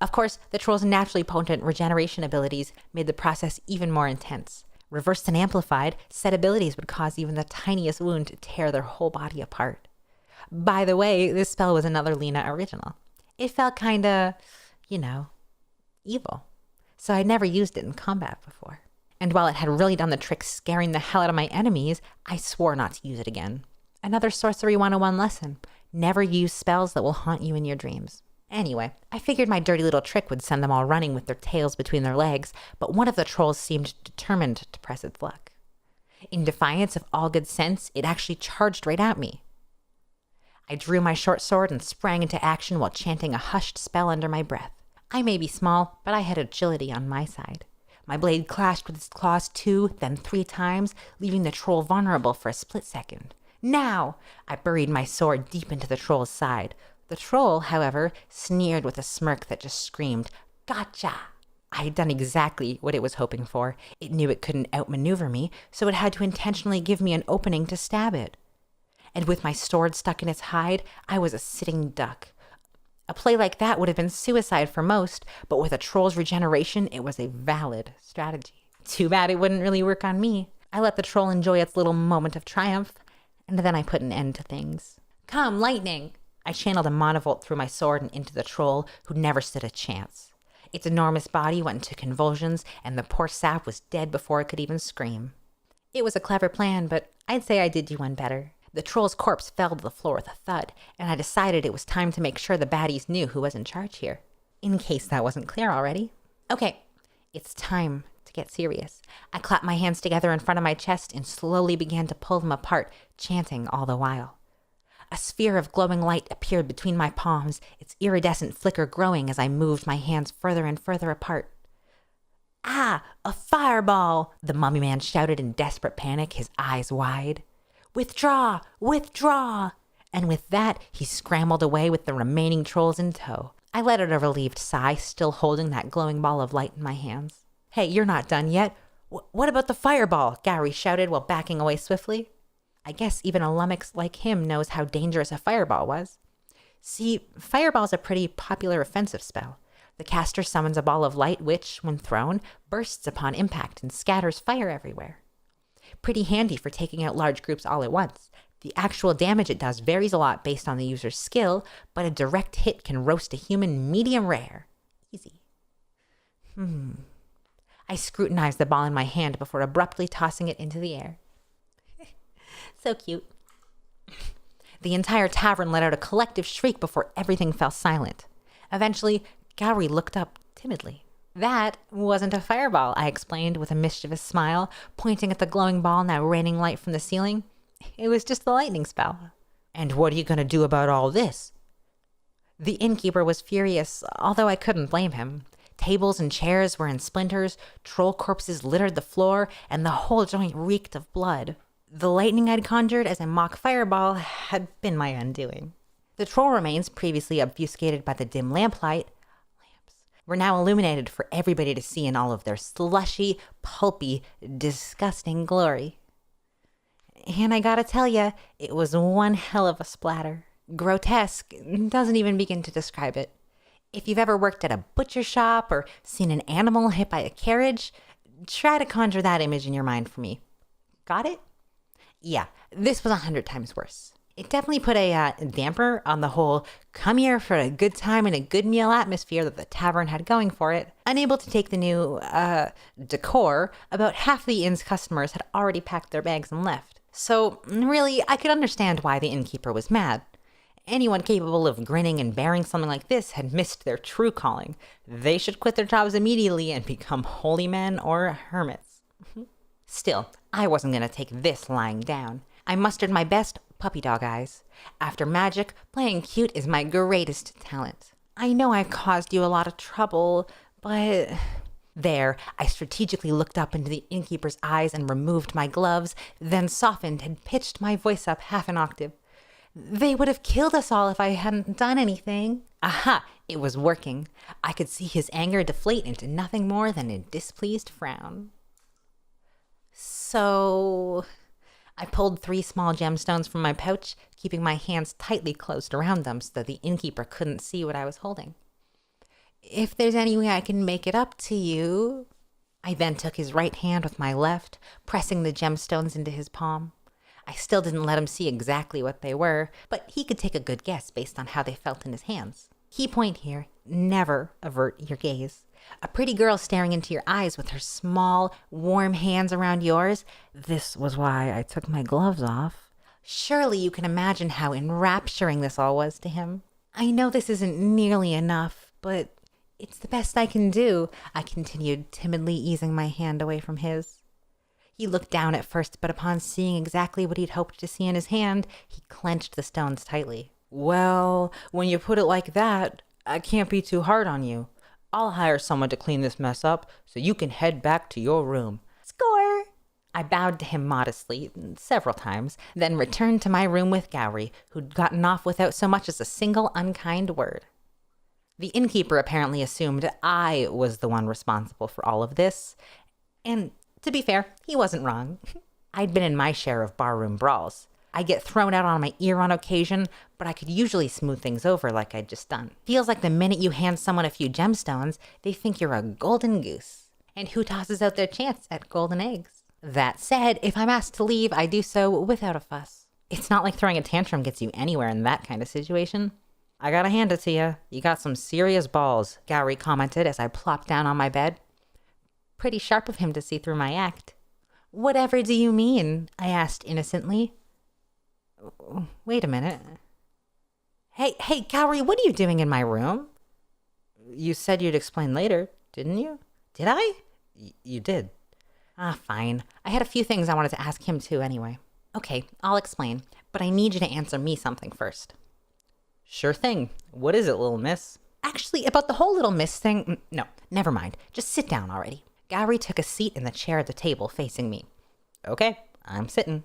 Of course, the troll's naturally potent regeneration abilities made the process even more intense. Reversed and amplified, said abilities would cause even the tiniest wound to tear their whole body apart. By the way, this spell was another Lena original. It felt kinda, evil. So I'd never used it in combat before. And while it had really done the trick scaring the hell out of my enemies, I swore not to use it again. Another Sorcery 101 lesson. Never use spells that will haunt you in your dreams. Anyway, I figured my dirty little trick would send them all running with their tails between their legs, but one of the trolls seemed determined to press its luck. In defiance of all good sense, it actually charged right at me. I drew my short sword and sprang into action while chanting a hushed spell under my breath. I may be small, but I had agility on my side. My blade clashed with its claws 2, then 3 times, leaving the troll vulnerable for a split second. Now! I buried my sword deep into the troll's side. The troll, however, sneered with a smirk that just screamed, "Gotcha!" I had done exactly what it was hoping for. It knew it couldn't outmaneuver me, so it had to intentionally give me an opening to stab it. And with my sword stuck in its hide, I was a sitting duck. A play like that would have been suicide for most, but with a troll's regeneration, it was a valid strategy. Too bad it wouldn't really work on me. I let the troll enjoy its little moment of triumph, and then I put an end to things. Come, lightning! I channeled a monovolt through my sword and into the troll, who never stood a chance. Its enormous body went into convulsions, and the poor sap was dead before it could even scream. It was a clever plan, but I'd say I did you one better. The troll's corpse fell to the floor with a thud, and I decided it was time to make sure the baddies knew who was in charge here. In case that wasn't clear already. Okay, It's time to get serious. I clapped my hands together in front of my chest and slowly began to pull them apart, chanting all the while. A sphere of glowing light appeared between my palms, its iridescent flicker growing as I moved my hands further and further apart. "Ah, a fireball!" the mummy man shouted in desperate panic, his eyes wide. "Withdraw! Withdraw!" And with that, he scrambled away with the remaining trolls in tow. I let out a relieved sigh, still holding that glowing ball of light in my hands. "Hey, you're not done yet. What about the fireball?" Gary shouted while backing away swiftly. I guess even a lummox like him knows how dangerous a fireball was. See, fireball's a pretty popular offensive spell. The caster summons a ball of light which, when thrown, bursts upon impact and scatters fire everywhere. Pretty handy for taking out large groups all at once. The actual damage it does varies a lot based on the user's skill, but a direct hit can roast a human medium rare. Easy. I scrutinized the ball in my hand before abruptly tossing it into the air. So cute. The entire tavern let out a collective shriek before everything fell silent. Eventually, Gowry looked up timidly. "That wasn't a fireball," I explained with a mischievous smile, pointing at the glowing ball now raining light from the ceiling. "It was just the lightning spell." "And what are you going to do about all this?" The innkeeper was furious, although I couldn't blame him. Tables and chairs were in splinters, troll corpses littered the floor, and the whole joint reeked of blood. The lightning I'd conjured as a mock fireball had been my undoing. The troll remains, previously obfuscated by the dim lamplight, were now illuminated for everybody to see in all of their slushy, pulpy, disgusting glory. And I gotta tell ya, it was one hell of a splatter. Grotesque doesn't even begin to describe it. If you've ever worked at a butcher shop or seen an animal hit by a carriage, try to conjure that image in your mind for me. Got it? Yeah, this was 100 times worse. It definitely put a damper on the whole come here for a good time and a good meal atmosphere that the tavern had going for it. Unable to take the new decor, about half the inn's customers had already packed their bags and left. So really, I could understand why the innkeeper was mad. Anyone capable of grinning and bearing something like this had missed their true calling. They should quit their jobs immediately and become holy men or hermits. Still, I wasn't going to take this lying down. I mustered my best puppy dog eyes. After magic, playing cute is my greatest talent. I know I've caused you a lot of trouble, but... There, I strategically looked up into the innkeeper's eyes and removed my gloves, then softened and pitched my voice up half an octave. "They would have killed us all if I hadn't done anything." Aha! It was working. I could see his anger deflate into nothing more than a displeased frown. So... I pulled 3 small gemstones from my pouch, keeping my hands tightly closed around them so that the innkeeper couldn't see what I was holding. "If there's any way I can make it up to you..." I then took his right hand with my left, pressing the gemstones into his palm. I still didn't let him see exactly what they were, but he could take a good guess based on how they felt in his hands. Key point here, never avert your gaze. A pretty girl staring into your eyes with her small, warm hands around yours. This was why I took my gloves off. Surely you can imagine how enrapturing this all was to him. "I know this isn't nearly enough, but it's the best I can do," I continued, timidly easing my hand away from his. He looked down at first, but upon seeing exactly what he'd hoped to see in his hand, he clenched the stones tightly. "Well, when you put it like that, I can't be too hard on you. I'll hire someone to clean this mess up so you can head back to your room." Score! I bowed to him modestly several times, then returned to my room with Gowry, who'd gotten off without so much as a single unkind word. The innkeeper apparently assumed I was the one responsible for all of this, and to be fair, he wasn't wrong. I'd been in my share of barroom brawls. I get thrown out on my ear on occasion, but I could usually smooth things over like I'd just done. Feels like the minute you hand someone a few gemstones, they think you're a golden goose. And who tosses out their chance at golden eggs? That said, if I'm asked to leave, I do so without a fuss. It's not like throwing a tantrum gets you anywhere in that kind of situation. "I gotta hand it to you. You got some serious balls," Gowry commented as I plopped down on my bed. Pretty sharp of him to see through my act. "Whatever do you mean?" I asked innocently. Wait a minute. Hey, Gowry, what are you doing in my room? You said you'd explain later, didn't you? Did I? You did. Ah, fine. I had a few things I wanted to ask him too anyway. Okay, I'll explain, but I need you to answer me something first. Sure thing. What is it, little miss? Actually, about the whole little miss thing, no, never mind. Just sit down already. Gowry took a seat in the chair at the table facing me. Okay, I'm sitting.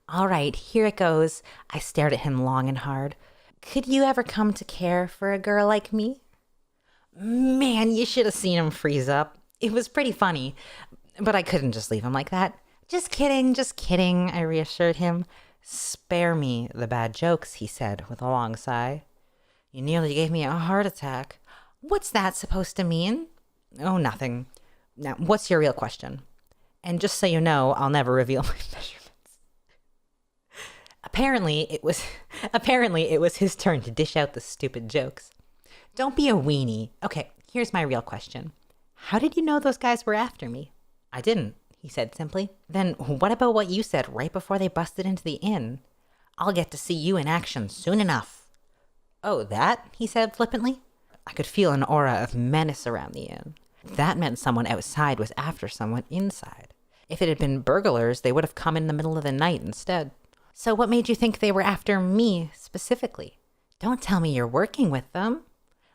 All right, here it goes. I stared at him long and hard. Could you ever come to care for a girl like me? Man, you should have seen him freeze up. It was pretty funny, but I couldn't just leave him like that. Just kidding, I reassured him. Spare me the bad jokes, he said with a long sigh. You nearly gave me a heart attack. What's that supposed to mean? Oh, nothing. Now, what's your real question? And just so you know, I'll never reveal my measurements. Apparently, it was his turn to dish out the stupid jokes. Don't be a weenie. Okay, here's my real question. How did you know those guys were after me? I didn't, he said simply. Then what about what you said right before they busted into the inn? I'll get to see you in action soon enough. Oh, that? He said flippantly. I could feel an aura of menace around the inn. That meant someone outside was after someone inside. If it had been burglars, they would have come in the middle of the night instead. So what made you think they were after me specifically? Don't tell me you're working with them.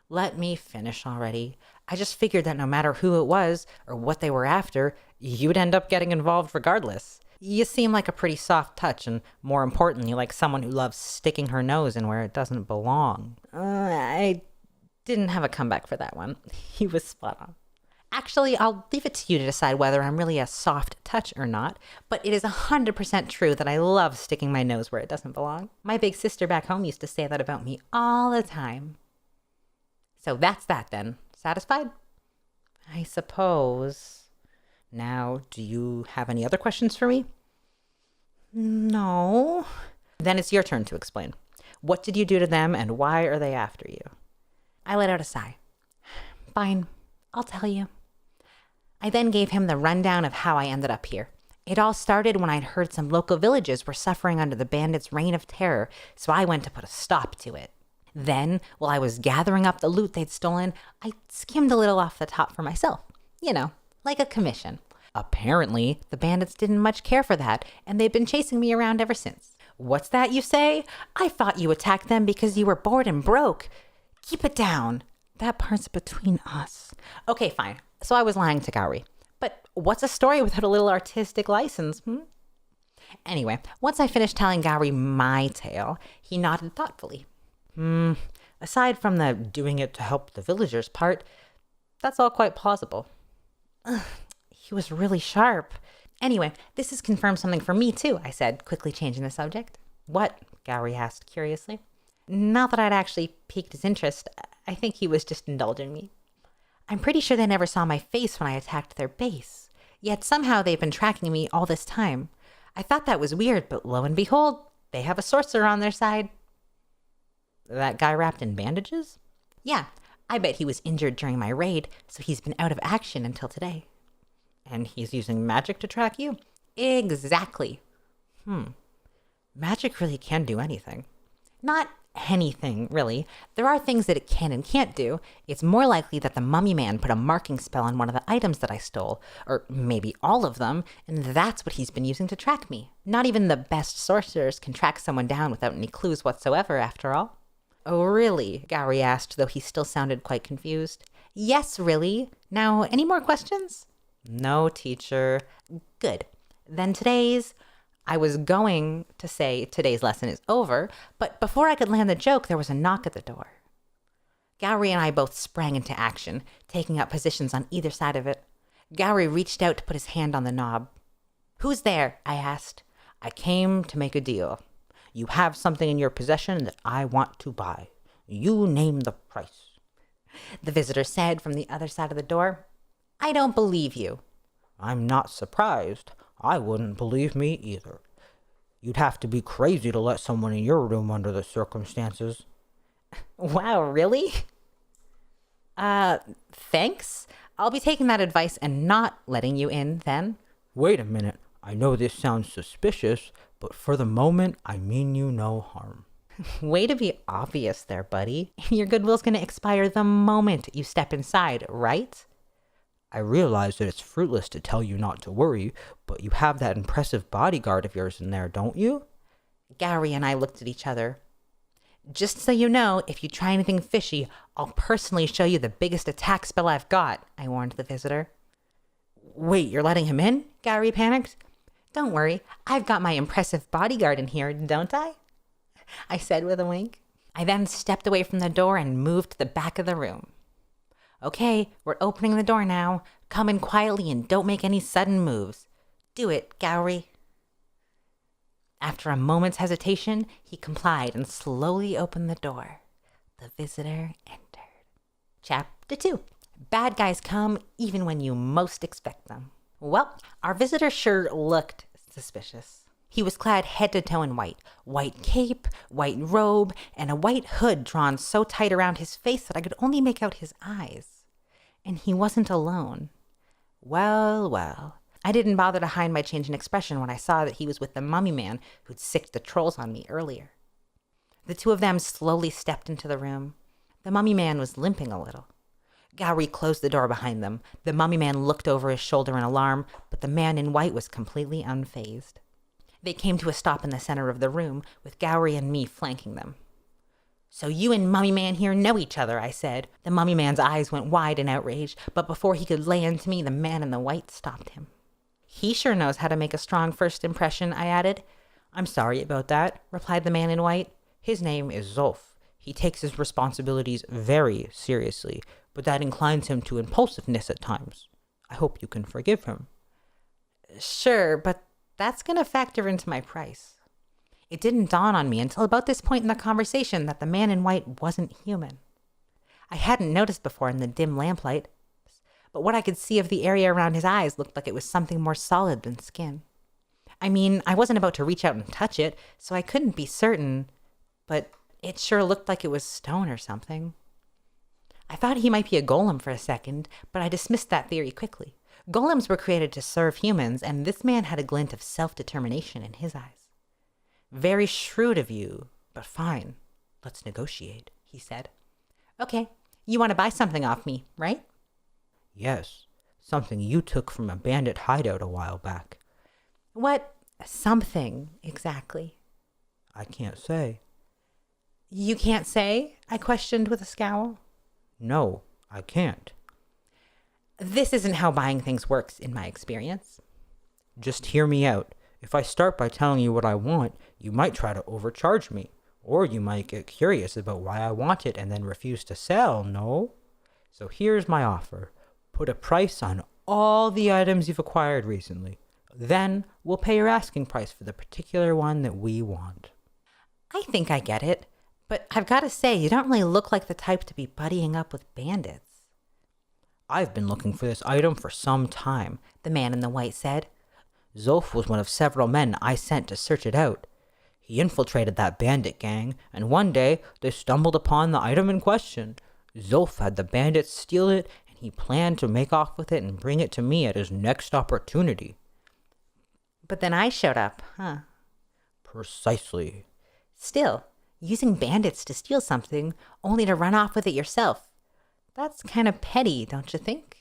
Let me finish already. I just figured that no matter who it was or what they were after, you'd end up getting involved regardless. You seem like a pretty soft touch, and more importantly, like someone who loves sticking her nose in where it doesn't belong. I didn't have a comeback for that one. He was spot on. Actually, I'll leave it to you to decide whether I'm really a soft touch or not, but it is 100% true that I love sticking my nose where it doesn't belong. My big sister back home used to say that about me all the time. So that's that then. Satisfied? I suppose. Now, do you have any other questions for me? No. Then it's your turn to explain. What did you do to them and why are they after you? I let out a sigh. Fine, I'll tell you. I then gave him the rundown of how I ended up here. It all started when I'd heard some local villages were suffering under the bandits' reign of terror, so I went to put a stop to it. Then, while I was gathering up the loot they'd stolen, I skimmed a little off the top for myself. You know, like a commission. Apparently, the bandits didn't much care for that, and they'd been chasing me around ever since. What's that you say? I thought you attacked them because you were bored and broke. Keep it down. That part's between us. Okay, fine. So I was lying to Gowry. But what's a story without a little artistic license? Anyway, once I finished telling Gowry my tale, he nodded thoughtfully. Aside from the doing it to help the villagers part, that's all quite plausible. He was really sharp. Anyway, this has confirmed something for me too, I said, quickly changing the subject. What? Gowry asked curiously. Not that I'd actually piqued his interest. I think he was just indulging me. I'm pretty sure they never saw my face when I attacked their base. Yet somehow they've been tracking me all this time. I thought that was weird, but lo and behold, they have a sorcerer on their side. That guy wrapped in bandages? Yeah, I bet he was injured during my raid, so he's been out of action until today. And he's using magic to track you? Exactly. Magic really can do anything. Not anything, really. There are things that it can and can't do. It's more likely that the mummy man put a marking spell on one of the items that I stole, or maybe all of them, and that's what he's been using to track me. Not even the best sorcerers can track someone down without any clues whatsoever, after all. Oh, really? Gowry asked, though he still sounded quite confused. Yes, really. Now, any more questions? No, teacher. Good. Then I was going to say today's lesson is over, but before I could land the joke, there was a knock at the door. Gowry and I both sprang into action, taking up positions on either side of it. Gowry reached out to put his hand on the knob. Who's there? I asked. I came to make a deal. You have something in your possession that I want to buy. You name the price. The visitor said from the other side of the door. I don't believe you. I'm not surprised. I wouldn't believe me either. You'd have to be crazy to let someone in your room under the circumstances. Wow, really? Thanks. I'll be taking that advice and not letting you in then. Wait a minute. I know this sounds suspicious, but for the moment, I mean you no harm. Way to be obvious there, buddy. Your goodwill's going to expire the moment you step inside, right? I realize that it's fruitless to tell you not to worry, but you have that impressive bodyguard of yours in there, don't you? Gowrie and I looked at each other. Just so you know, if you try anything fishy, I'll personally show you the biggest attack spell I've got, I warned the visitor. Wait, you're letting him in? Gowrie panicked. Don't worry, I've got my impressive bodyguard in here, don't I? I said with a wink. I then stepped away from the door and moved to the back of the room. Okay, we're opening the door now. Come in quietly and don't make any sudden moves. Do it, Gowrie. After a moment's hesitation, he complied and slowly opened the door. The visitor entered. Chapter 2. Bad guys come even when you most expect them. Well, our visitor sure looked suspicious. He was clad head to toe in white. White cape, white robe, and a white hood drawn so tight around his face that I could only make out his eyes. And he wasn't alone. Well, well. I didn't bother to hide my change in expression when I saw that he was with the mummy man who'd sicked the trolls on me earlier. The two of them slowly stepped into the room. The mummy man was limping a little. Gowrie closed the door behind them. The mummy man looked over his shoulder in alarm, but the man in white was completely unfazed. They came to a stop in the center of the room, with Gowrie and me flanking them. So you and mummy man here know each other, I said. The mummy man's eyes went wide in outrage, but before he could lay into me, the man in the white stopped him. He sure knows how to make a strong first impression, I added. I'm sorry about that, replied the man in white. His name is Zolf. He takes his responsibilities very seriously, but that inclines him to impulsiveness at times. I hope you can forgive him. Sure, but that's going to factor into my price. It didn't dawn on me until about this point in the conversation that the man in white wasn't human. I hadn't noticed before in the dim lamplight, but what I could see of the area around his eyes looked like it was something more solid than skin. I mean, I wasn't about to reach out and touch it, so I couldn't be certain, but it sure looked like it was stone or something. I thought he might be a golem for a second, but I dismissed that theory quickly. Golems were created to serve humans, and this man had a glint of self-determination in his eyes. Very shrewd of you, but fine. Let's negotiate, he said. Okay, you want to buy something off me, right? Yes, something you took from a bandit hideout a while back. What something, exactly? I can't say. You can't say? I questioned with a scowl. No, I can't. This isn't how buying things works in my experience. Just hear me out. If I start by telling you what I want, you might try to overcharge me. Or you might get curious about why I want it and then refuse to sell, no? So here's my offer. Put a price on all the items you've acquired recently. Then we'll pay your asking price for the particular one that we want. I think I get it, but I've got to say, you don't really look like the type to be buddying up with bandits. I've been looking for this item for some time, the man in the white said. Zolf was one of several men I sent to search it out. He infiltrated that bandit gang, and one day they stumbled upon the item in question. Zolf had the bandits steal it, and he planned to make off with it and bring it to me at his next opportunity. But then I showed up, huh? Precisely. Still, using bandits to steal something, only to run off with it yourself. That's kind of petty, don't you think?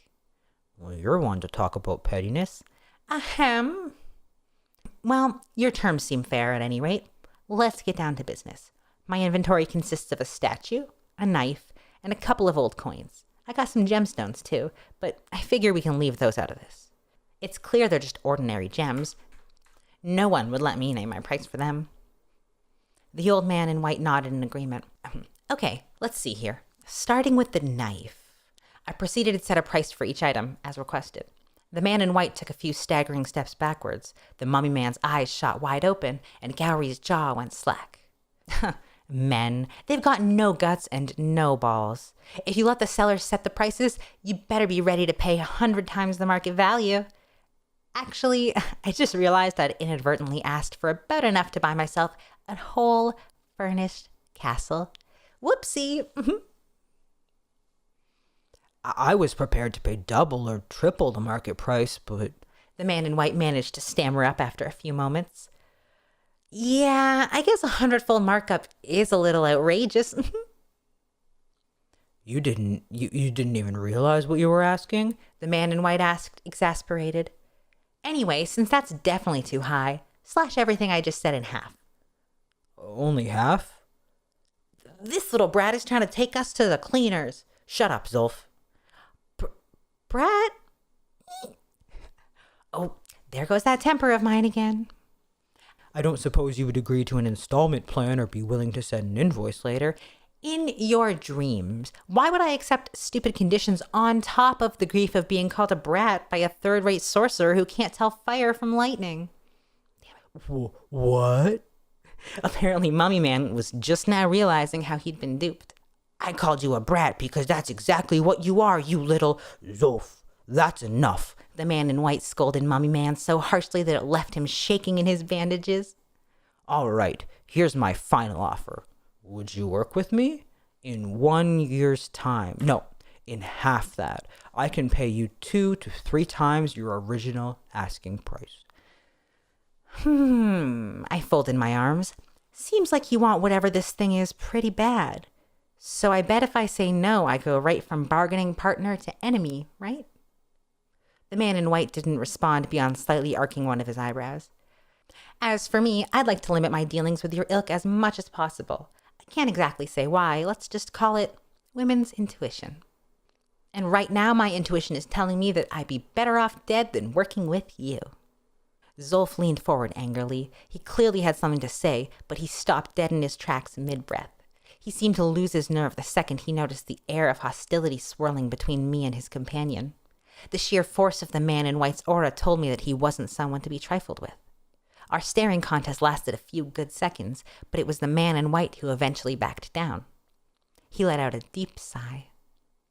Well, you're one to talk about pettiness. Ahem. Well, your terms seem fair at any rate. Let's get down to business. My inventory consists of a statue, a knife, and a couple of old coins. I got some gemstones too, but I figure we can leave those out of this. It's clear they're just ordinary gems. No one would let me name my price for them. The old man in white nodded in agreement. Okay, let's see here. Starting with the knife. I proceeded to set a price for each item, as requested. The man in white took a few staggering steps backwards. The mummy man's eyes shot wide open, and Gowrie's jaw went slack. Men, they've got no guts and no balls. If you let the sellers set the prices, you better be ready to pay 100 times the market value. Actually, I just realized I'd inadvertently asked for about enough to buy myself a whole furnished castle. Whoopsie. I was prepared to pay double or triple the market price, but... The man in white managed to stammer up after a few moments. Yeah, I guess 100-fold markup is a little outrageous. You didn't even realize what you were asking? The man in white asked, exasperated. Anyway, since that's definitely too high, slash everything I just said in half. Only half? This little brat is trying to take us to the cleaners. Shut up, Zolf. Brat? Oh, there goes that temper of mine again. I don't suppose you would agree to an installment plan or be willing to send an invoice later. In your dreams, why would I accept stupid conditions on top of the grief of being called a brat by a third-rate sorcerer who can't tell fire from lightning? What? Apparently, Mummy Man was just now realizing how he'd been duped. I called you a brat because that's exactly what you are, you little Zolf. That's enough. The man in white scolded Mummy Man so harshly that it left him shaking in his bandages. All right, here's my final offer. Would you work with me? In 1 year's time. No, in half that. I can pay you 2 to 3 times your original asking price. I folded my arms. Seems like you want whatever this thing is pretty bad. So I bet if I say no, I go right from bargaining partner to enemy, right? The man in white didn't respond beyond slightly arcing one of his eyebrows. As for me, I'd like to limit my dealings with your ilk as much as possible. I can't exactly say why. Let's just call it women's intuition. And right now, my intuition is telling me that I'd be better off dead than working with you. Zolf leaned forward angrily. He clearly had something to say, but he stopped dead in his tracks mid-breath. He seemed to lose his nerve the second he noticed the air of hostility swirling between me and his companion. The sheer force of the man in white's aura told me that he wasn't someone to be trifled with. Our staring contest lasted a few good seconds, but it was the man in white who eventually backed down. He let out a deep sigh.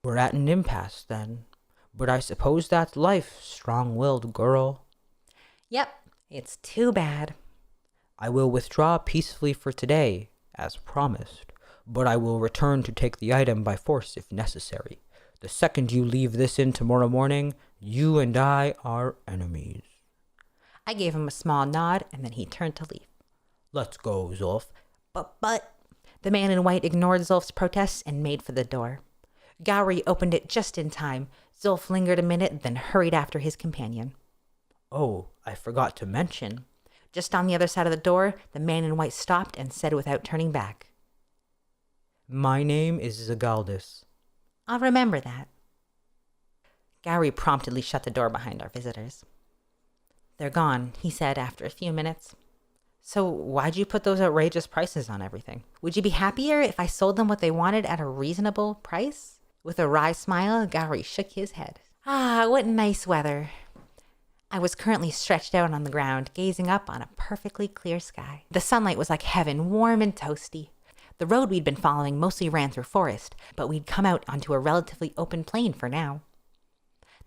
We're at an impasse, then. But I suppose that's life, strong-willed girl. Yep, it's too bad. I will withdraw peacefully for today, as promised, but I will return to take the item by force if necessary. The second you leave this inn tomorrow morning, you and I are enemies. I gave him a small nod, and then he turned to leave. Let's go, Zolf. But... The man in white ignored Zolf's protests and made for the door. Gowry opened it just in time. Zolf lingered a minute, then hurried after his companion. Oh, I forgot to mention. Just on the other side of the door, the man in white stopped and said without turning back. My name is Zagaldis. I'll remember that. Gowry promptly shut the door behind our visitors. They're gone, he said after a few minutes. So why'd you put those outrageous prices on everything? Would you be happier if I sold them what they wanted at a reasonable price? With a wry smile, Gowry shook his head. Ah, what nice weather. I was currently stretched out on the ground, gazing up on a perfectly clear sky. The sunlight was like heaven, warm and toasty. The road we'd been following mostly ran through forest, but we'd come out onto a relatively open plain for now.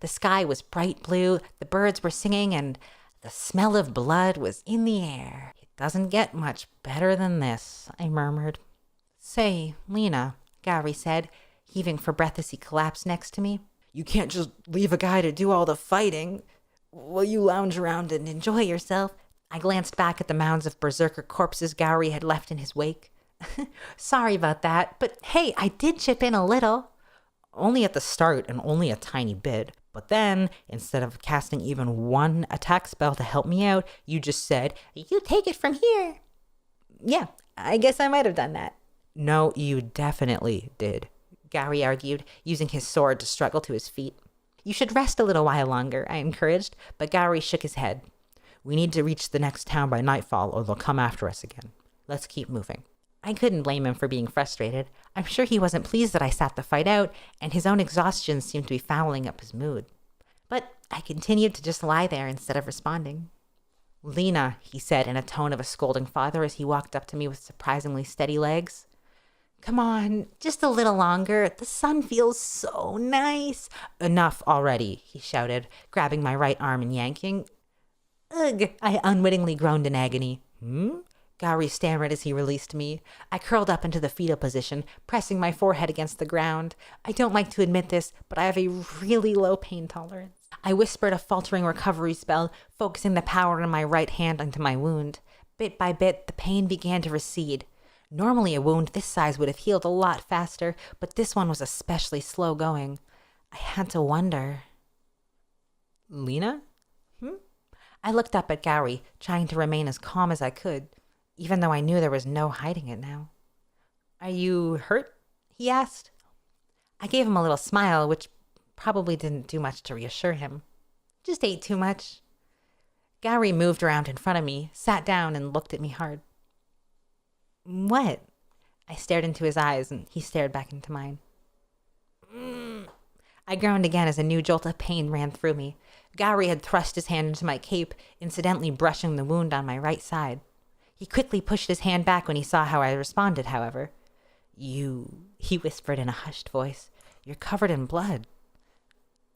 The sky was bright blue, the birds were singing, and the smell of blood was in the air. It doesn't get much better than this, I murmured. Say, Lena, Gowry said, heaving for breath as he collapsed next to me. You can't just leave a guy to do all the fighting. Will you lounge around and enjoy yourself? I glanced back at the mounds of berserker corpses Gowry had left in his wake. Sorry about that, but hey, I did chip in a little. Only at the start and only a tiny bit. But then, instead of casting even one attack spell to help me out, you just said, you take it from here. Yeah, I guess I might have done that. No, you definitely did, Gowry argued, using his sword to struggle to his feet. You should rest a little while longer, I encouraged, but Gowry shook his head. We need to reach the next town by nightfall or they'll come after us again. Let's keep moving. I couldn't blame him for being frustrated. I'm sure he wasn't pleased that I sat the fight out, and his own exhaustion seemed to be fouling up his mood. But I continued to just lie there instead of responding. Lena, he said in a tone of a scolding father as he walked up to me with surprisingly steady legs. Come on, just a little longer. The sun feels so nice. Enough already, he shouted, grabbing my right arm and yanking. Ugh, I unwittingly groaned in agony. Gowry stammered as he released me. I curled up into the fetal position, pressing my forehead against the ground. I don't like to admit this, but I have a really low pain tolerance. I whispered a faltering recovery spell, focusing the power in my right hand onto my wound. Bit by bit, the pain began to recede. Normally, a wound this size would have healed a lot faster, but this one was especially slow going. I had to wonder. Lena? I looked up at Gowrie, trying to remain as calm as I could, even though I knew there was no hiding it now. Are you hurt? He asked. I gave him a little smile, which probably didn't do much to reassure him. Just ate too much. Gowrie moved around in front of me, sat down, and looked at me hard. What? I stared into his eyes, and he stared back into mine. I groaned again as a new jolt of pain ran through me. Gowrie had thrust his hand into my cape, incidentally brushing the wound on my right side. He quickly pushed his hand back when he saw how I responded, however. He whispered in a hushed voice. You're covered in blood.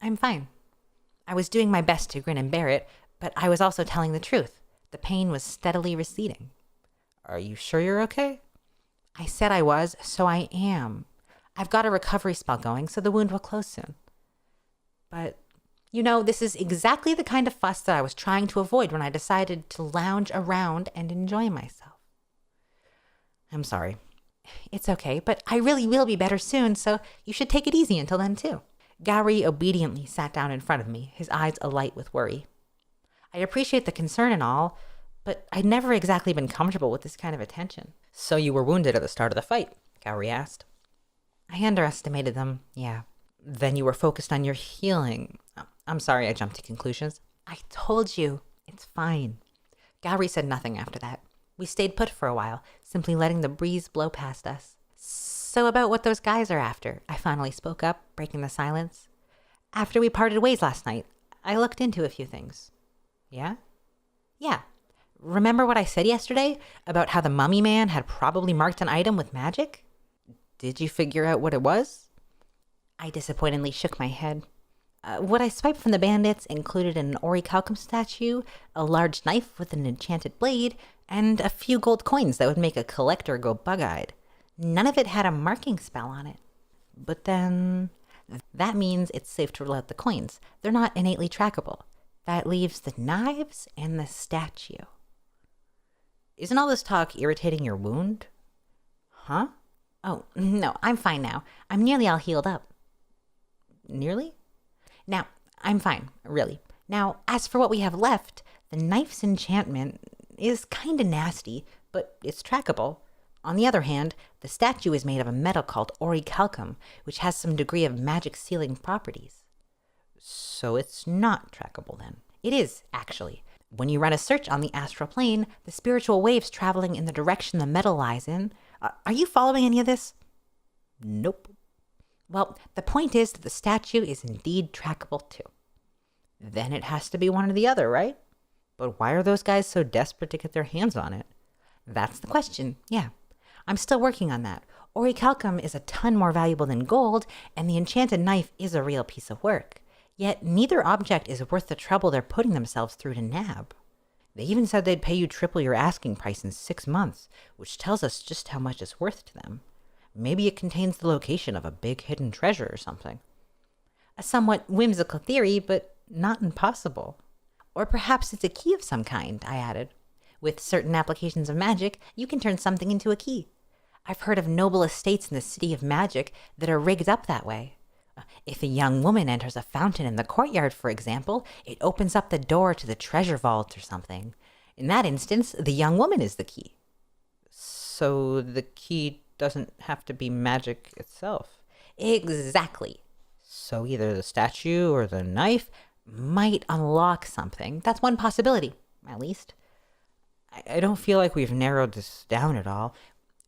I'm fine. I was doing my best to grin and bear it, but I was also telling the truth. The pain was steadily receding. Are you sure you're okay? I said I was, so I am. I've got a recovery spell going, so the wound will close soon. But, this is exactly the kind of fuss that I was trying to avoid when I decided to lounge around and enjoy myself. I'm sorry. It's okay, but I really will be better soon, so you should take it easy until then, too. Gowrie obediently sat down in front of me, his eyes alight with worry. I appreciate the concern and all, but I'd never exactly been comfortable with this kind of attention. So you were wounded at the start of the fight? Gowrie asked. I underestimated them, yeah. Then you were focused on your healing. I'm sorry I jumped to conclusions. I told you, it's fine. Gowrie said nothing after that. We stayed put for a while, simply letting the breeze blow past us. So about what those guys are after, I finally spoke up, breaking the silence. After we parted ways last night, I looked into a few things. Yeah? Yeah. Remember what I said yesterday about how the mummy man had probably marked an item with magic? Did you figure out what it was? I disappointedly shook my head. What I swiped from the bandits included an orichalcum statue, a large knife with an enchanted blade, and a few gold coins that would make a collector go bug-eyed. None of it had a marking spell on it. But then, that means it's safe to roll out the coins. They're not innately trackable. That leaves the knives and the statue. Isn't all this talk irritating your wound? Huh? Oh, no, I'm fine now. I'm nearly all healed up. Nearly? Now, I'm fine, really. Now, as for what we have left, the knife's enchantment is kinda nasty, but it's trackable. On the other hand, the statue is made of a metal called orichalcum, which has some degree of magic sealing properties. So it's not trackable then? It is, actually. When you run a search on the astral plane, the spiritual waves traveling in the direction the metal lies in. Are you following any of this? Nope. Well, the point is that the statue is indeed trackable too. Then it has to be one or the other, right? But why are those guys so desperate to get their hands on it? That's the question, yeah. I'm still working on that. Orichalcum is a ton more valuable than gold, and the enchanted knife is a real piece of work. Yet neither object is worth the trouble they're putting themselves through to nab. They even said they'd pay you triple your asking price in 6 months, which tells us just how much it's worth to them. Maybe it contains the location of a big hidden treasure or something. A somewhat whimsical theory, but not impossible. Or perhaps it's a key of some kind, I added. With certain applications of magic, you can turn something into a key. I've heard of noble estates in the city of magic that are rigged up that way. If a young woman enters a fountain in the courtyard, for example, it opens up the door to the treasure vault or something. In that instance, the young woman is the key. So the key doesn't have to be magic itself. Exactly. So either the statue or the knife might unlock something. That's one possibility, at least. I don't feel like we've narrowed this down at all.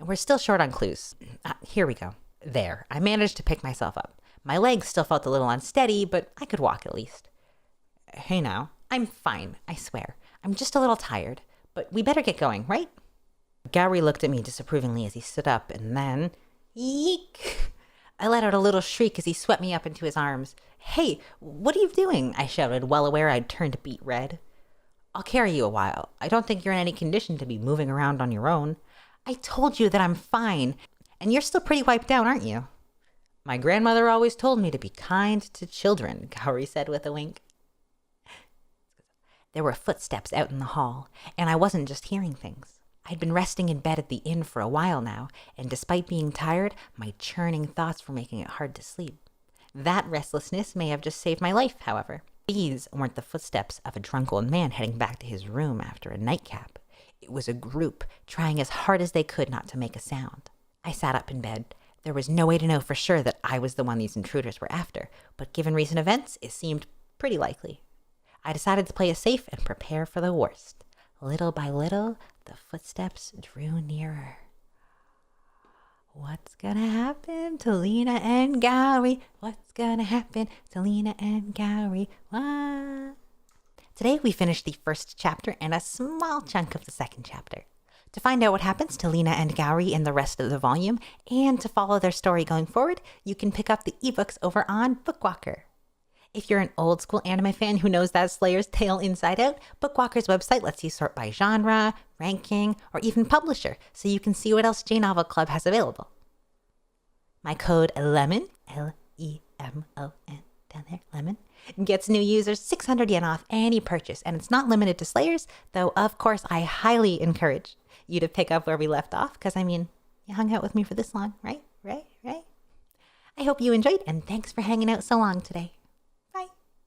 We're still short on clues. Here we go. There, I managed to pick myself up. My legs still felt a little unsteady, but I could walk at least. Hey now. I'm fine, I swear. I'm just a little tired, but we better get going, right? Gowrie looked at me disapprovingly as he stood up, and then... Eek! I let out a little shriek as he swept me up into his arms. Hey, what are you doing? I shouted, well aware I'd turned beet red. I'll carry you a while. I don't think you're in any condition to be moving around on your own. I told you that I'm fine, and you're still pretty wiped out, aren't you? My grandmother always told me to be kind to children, Gowrie said with a wink. There were footsteps out in the hall, and I wasn't just hearing things. I'd been resting in bed at the inn for a while now, and despite being tired, my churning thoughts were making it hard to sleep. That restlessness may have just saved my life, however. These weren't the footsteps of a drunk old man heading back to his room after a nightcap. It was a group trying as hard as they could not to make a sound. I sat up in bed. There was no way to know for sure that I was the one these intruders were after, but given recent events, it seemed pretty likely. I decided to play it safe and prepare for the worst. Little by little, the footsteps drew nearer. What's gonna happen to Lena and Gary? What's gonna happen to Lena and Gary? What? Today we finished the first chapter and a small chunk of the second chapter. To find out what happens to Lena and Gary in the rest of the volume, and to follow their story going forward, you can pick up the ebooks over on BookWalker. If you're an old school anime fan who knows that Slayer's tale inside out, BookWalker's website lets you sort by genre, ranking, or even publisher, so you can see what else J-Novel Club has available. My code LEMON, L-E-M-O-N, down there, lemon, gets new users 600 yen off any purchase, and it's not limited to Slayers, though of course I highly encourage you to pick up where we left off, because you hung out with me for this long, right? I hope you enjoyed, and thanks for hanging out so long today.